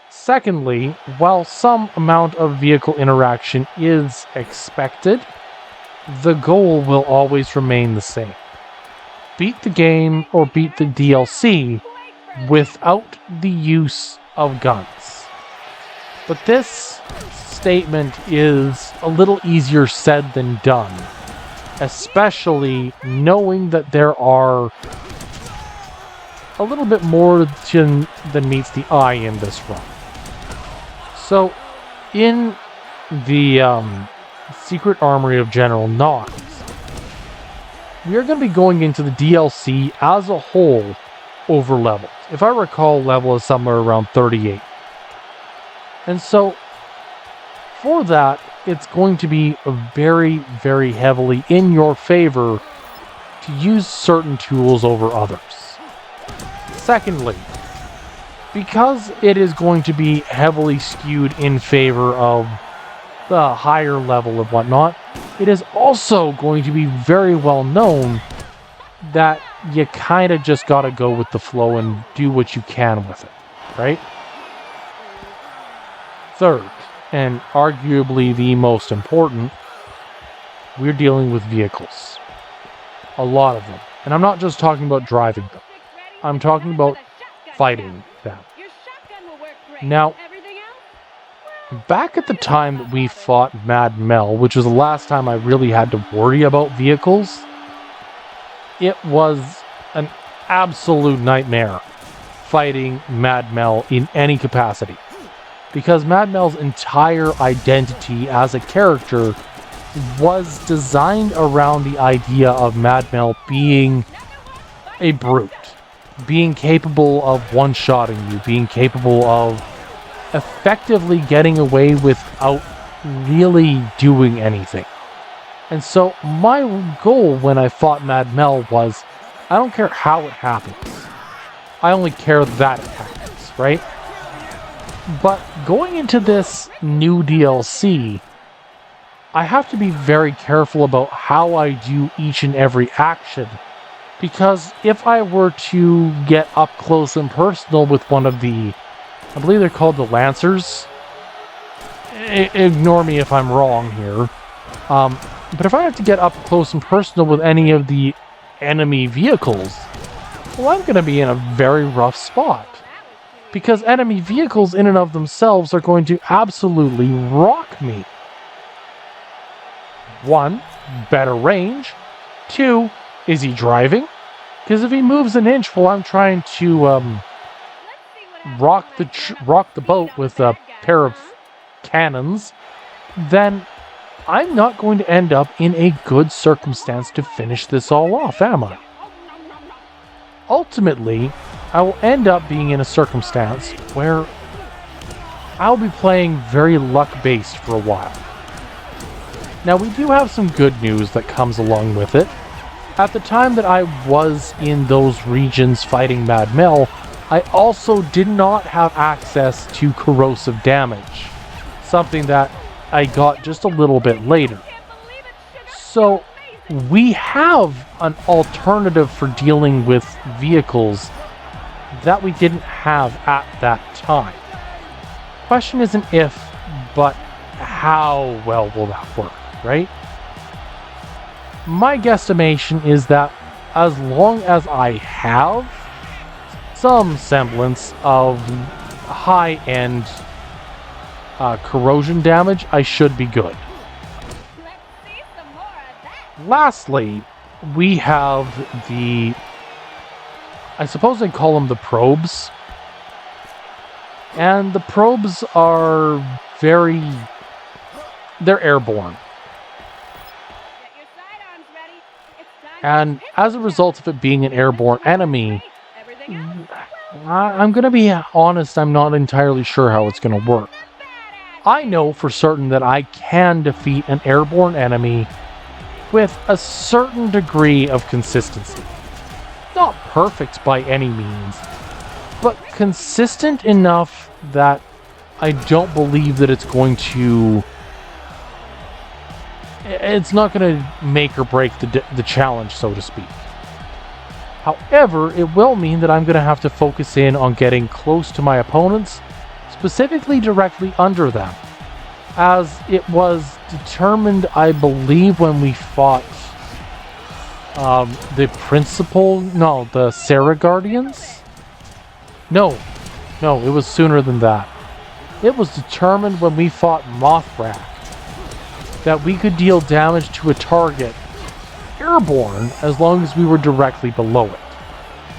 Secondly, while some amount of vehicle interaction is expected, the goal will always remain the same. Beat the game or beat the DLC without the use of guns. But this statement is a little easier said than done, especially knowing that there are a little bit more than meets the eye in this run. So, in the Secret Armory of General Knox, we are going to be going into the DLC as a whole over leveled. If I recall, level is somewhere around 38. And so, for that, it's going to be very, very heavily in your favor to use certain tools over others. Secondly, because it is going to be heavily skewed in favor of the higher level of whatnot, it is also going to be very well known that you kind of just gotta go with the flow and do what you can with it, right? Third, and arguably the most important, we're dealing with vehicles. A lot of them. And I'm not just talking about driving them. I'm talking about fighting them. Now, back at the time that we fought Mad Mel, which was the last time I really had to worry about vehicles, it was an absolute nightmare fighting Mad Mel in any capacity. Because Mad Mel's entire identity as a character was designed around the idea of Mad Mel being a brute, being capable of one-shotting you, being capable of effectively getting away without really doing anything. And so my goal when I fought Mad Mel was, I don't care how it happens. I only care that it happens, right? But going into this new DLC, I have to be very careful about how I do each and every action. Because if I were to get up close and personal with one of the, I believe they're called the Lancers. Ignore me if I'm wrong here. But if I have to get up close and personal with any of the enemy vehicles, well, I'm going to be in a very rough spot. Because enemy vehicles in and of themselves are going to absolutely rock me. 1, better range. 2, is he driving? Because if he moves an inch while I'm trying to rock the boat with a pair of cannons, then I'm not going to end up in a good circumstance to finish this all off, am I? Ultimately, I will end up being in a circumstance where I'll be playing very luck-based for a while. Now, we do have some good news that comes along with it. At the time that I was in those regions fighting Mad Mel, I also did not have access to corrosive damage, something that I got just a little bit later. So, we have an alternative for dealing with vehicles that we didn't have at that time. Question isn't if, but how well will that work, right? My guesstimation is that as long as I have some semblance of high-end corrosion damage, I should be good. Lastly, we have the, I suppose I'd call them the probes. And the probes are they're airborne. And as a result of it being an airborne enemy, I'm going to be honest, I'm not entirely sure how it's going to work. I know for certain that I can defeat an airborne enemy with a certain degree of consistency. Not perfect by any means, but consistent enough that I don't believe that it's not going to make or break the challenge, so to speak. However, it will mean that I'm going to have to focus in on getting close to my opponents, specifically directly under them, as it was determined, I believe, when we fought the Sarah Guardians? No, it was sooner than that. It was determined when we fought Mothrak that we could deal damage to a target airborne as long as we were directly below it.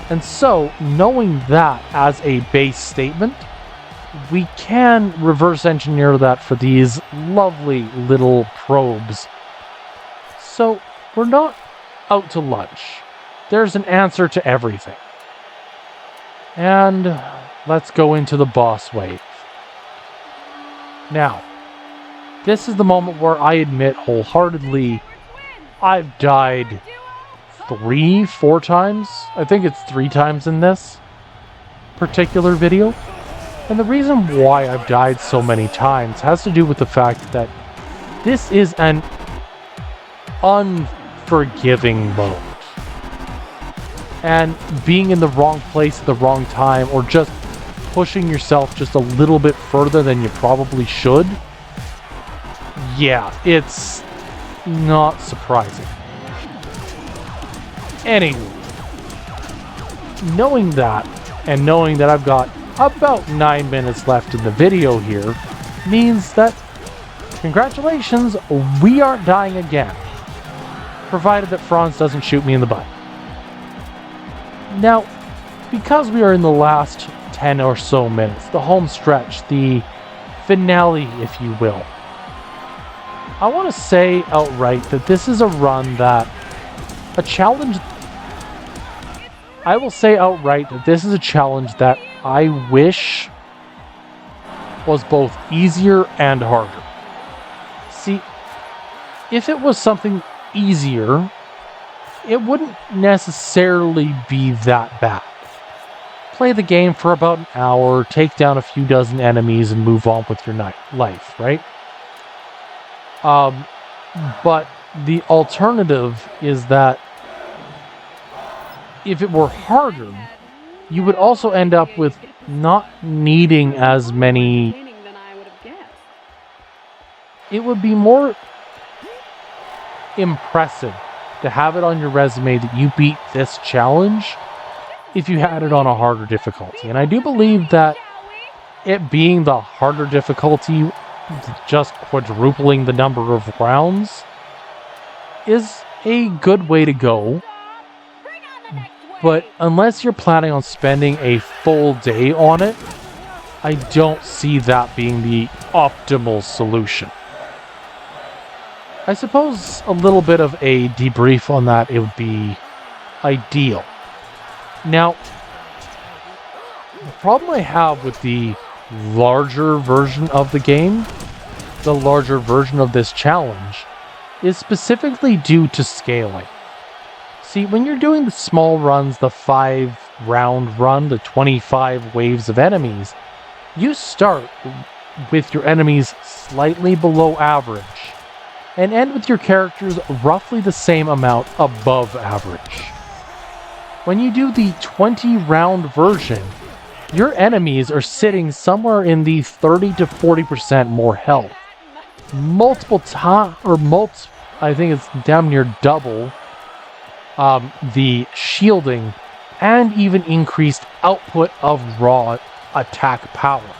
And so, knowing that as a base statement, we can reverse engineer that for these lovely little probes. So, we're not out to lunch. There's an answer to everything. And let's go into the boss wave. Now, this is the moment where I admit wholeheartedly I've died 3-4 times. I think it's 3 times in this particular video. And the reason why I've died so many times has to do with the fact that this is an unforgiving mode. And being in the wrong place at the wrong time, or just pushing yourself just a little bit further than you probably should, yeah, it's not surprising. Anyway, knowing that, and knowing that I've got about 9 minutes left in the video here, means that, congratulations, we aren't dying again. Provided that Franz doesn't shoot me in the butt. Now, because we are in the last 10 or so minutes, the home stretch, the finale, if you will, I want to say outright that this is a run that I will say outright that this is a challenge that I wish was both easier and harder. See, if it was something easier, it wouldn't necessarily be that bad. Play the game for about an hour, take down a few dozen enemies, and move on with your life, right? But the alternative is that if it were harder, you would also end up with not needing as many. It would be more impressive to have it on your resume that you beat this challenge if you had it on a harder difficulty. And I do believe that it being the harder difficulty, just quadrupling the number of rounds, is a good way to go. But unless you're planning on spending a full day on it, I don't see that being the optimal solution. I suppose a little bit of a debrief on that, it would be ideal. Now, the problem I have with the larger version of the game, the larger version of this challenge, is specifically due to scaling. See, when you're doing the small runs, the 5-round run, the 25 waves of enemies, you start with your enemies slightly below average, and end with your characters roughly the same amount above average. When you do the 20-round version, your enemies are sitting somewhere in the 30 to 40% more health. I think it's damn near double the shielding, and even increased output of raw attack power.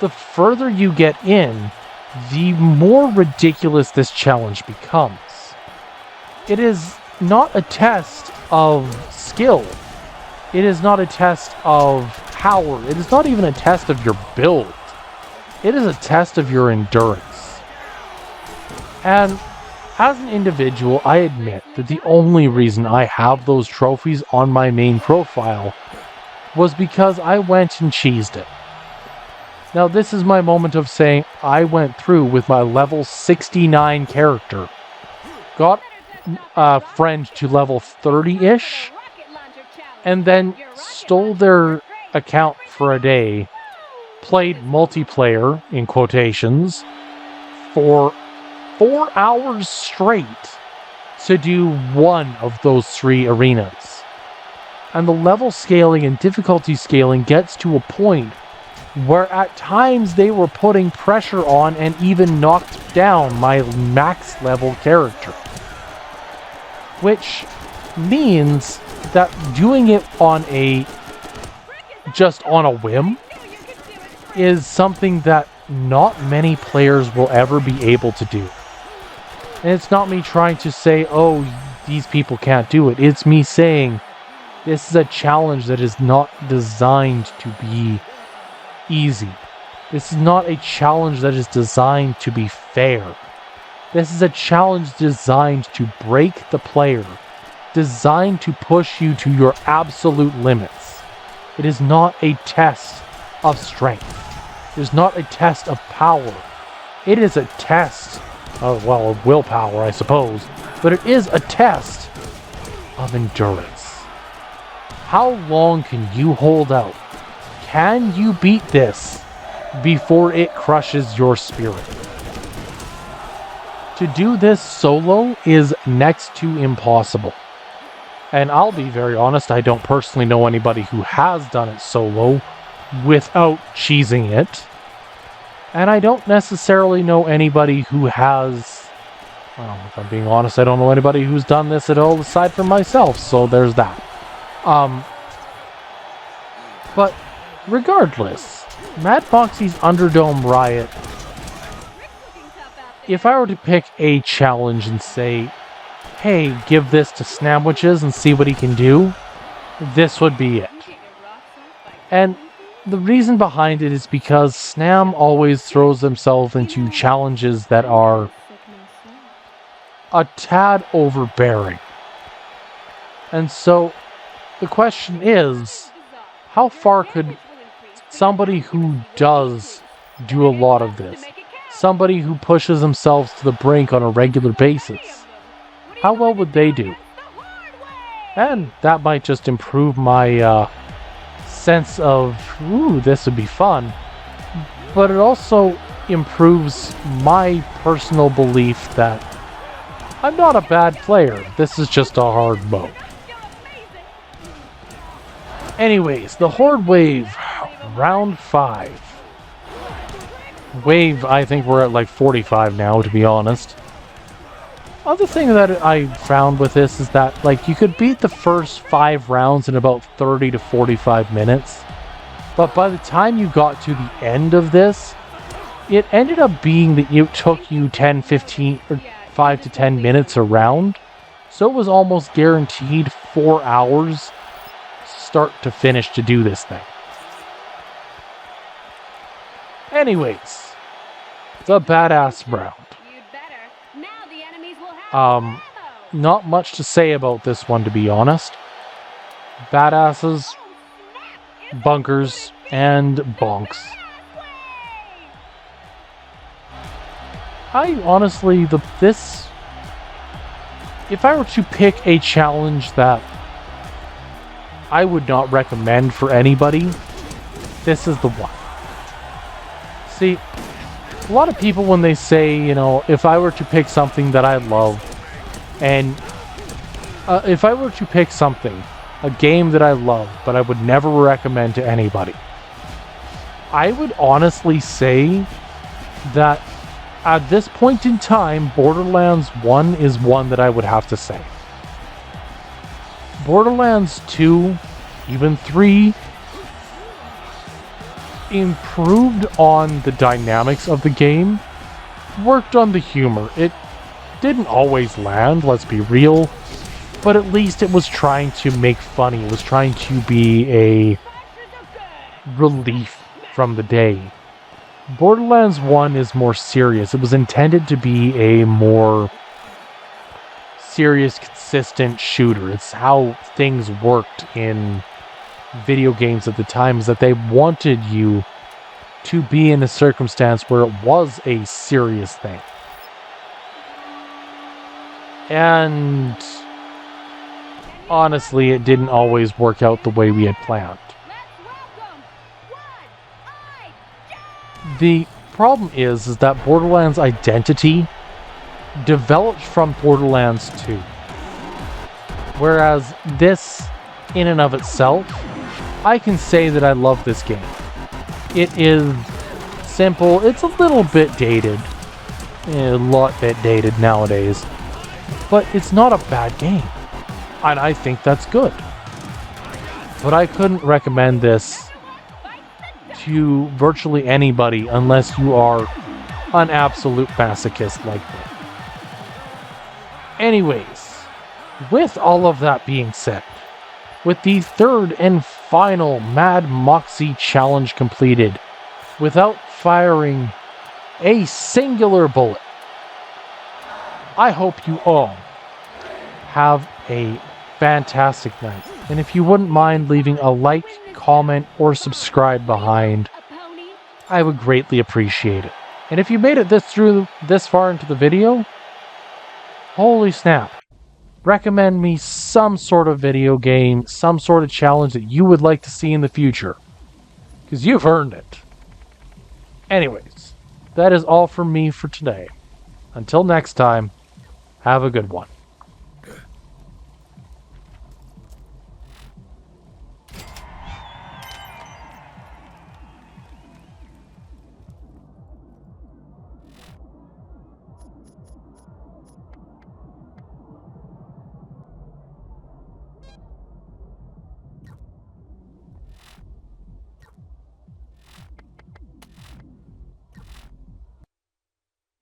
The further you get in, the more ridiculous this challenge becomes. It is not a test of skill. It is not a test of power. It is not even a test of your build. It is a test of your endurance. And as an individual, I admit that the only reason I have those trophies on my main profile was because I went and cheesed it. Now, this is my moment of saying I went through with my level 69 character, got a friend to level 30-ish, and then stole their account for a day, played multiplayer, in quotations, for 4 hours straight to do one of those 3 arenas. And the level scaling and difficulty scaling gets to a point where at times they were putting pressure on and even knocked down my max level character. Which means that doing it on just on a whim is something that not many players will ever be able to do. And it's not me trying to say, oh, these people can't do it. It's me saying this is a challenge that is not designed to be easy. This is not a challenge that is designed to be fair. This is a challenge designed to break the player, designed to push you to your absolute limits. It is not a test of strength. It is not a test of power. It is a test of, well, willpower, I suppose, but it is a test of endurance. How long can you hold out? Can you beat this before it crushes your spirit? To do this solo is next to impossible. And I'll be very honest, I don't personally know anybody who has done it solo without cheesing it. And I don't necessarily know anybody who has... Well, if I'm being honest, I don't know anybody who's done this at all aside from myself, so there's that. But regardless, Mad Foxy's Underdome Riot, if I were to pick a challenge and say, hey, give this to Snamwiches and see what he can do, this would be it. And the reason behind it is because Snam always throws himself into challenges that are a tad overbearing. And so the question is, how far could somebody who does do a lot of this, somebody who pushes themselves to the brink on a regular basis, how well would they do? And that might just improve my sense of, ooh, this would be fun. But it also improves my personal belief that I'm not a bad player. This is just a hard mode. Anyways, the Horde Wave, round 5. Wave, I think we're at like 45 now, to be honest. Other thing that I found with this is that, like, you could beat the first 5 rounds in about 30 to 45 minutes. But by the time you got to the end of this, it ended up being that it took you 10, 15, or 5 to 10 minutes a round. So it was almost guaranteed 4 hours start to finish to do this thing. Anyways, it's a badass round. Not much to say about this one, to be honest. Badasses, bunkers, and bonks. I honestly, if I were to pick a challenge that I would not recommend for anybody, this is the one. See, a lot of people, when they say, you know, if I were to pick something that I love, and if I were to pick something, a game that I love, but I would never recommend to anybody, I would honestly say that at this point in time, Borderlands 1 is one that I would have to say. Borderlands 2, even 3, improved on the dynamics of the game, worked on the humor. It didn't always land, let's be real, but at least it was trying to make funny. It was trying to be a relief from the day. Borderlands 1 is more serious. It was intended to be a more serious, consistent shooter. It's how things worked in video games at the time is that they wanted you to be in a circumstance where it was a serious thing. And honestly, it didn't always work out the way we had planned. The problem is that Borderlands' identity developed from Borderlands 2. Whereas this, in and of itself, I can say that I love this game. It is simple. It's a little bit dated. A lot bit dated nowadays. But it's not a bad game. And I think that's good. But I couldn't recommend this to virtually anybody unless you are an absolute masochist like me. Anyways, with all of that being said, with the third and final Mad Moxie challenge completed without firing a singular bullet, I hope you all have a fantastic night. And if you wouldn't mind leaving a like, comment, or subscribe behind, I would greatly appreciate it. And if you made it this far into the video, holy snap. Recommend me some sort of video game, some sort of challenge that you would like to see in the future. Because you've earned it. Anyways, that is all from me for today. Until next time, have a good one.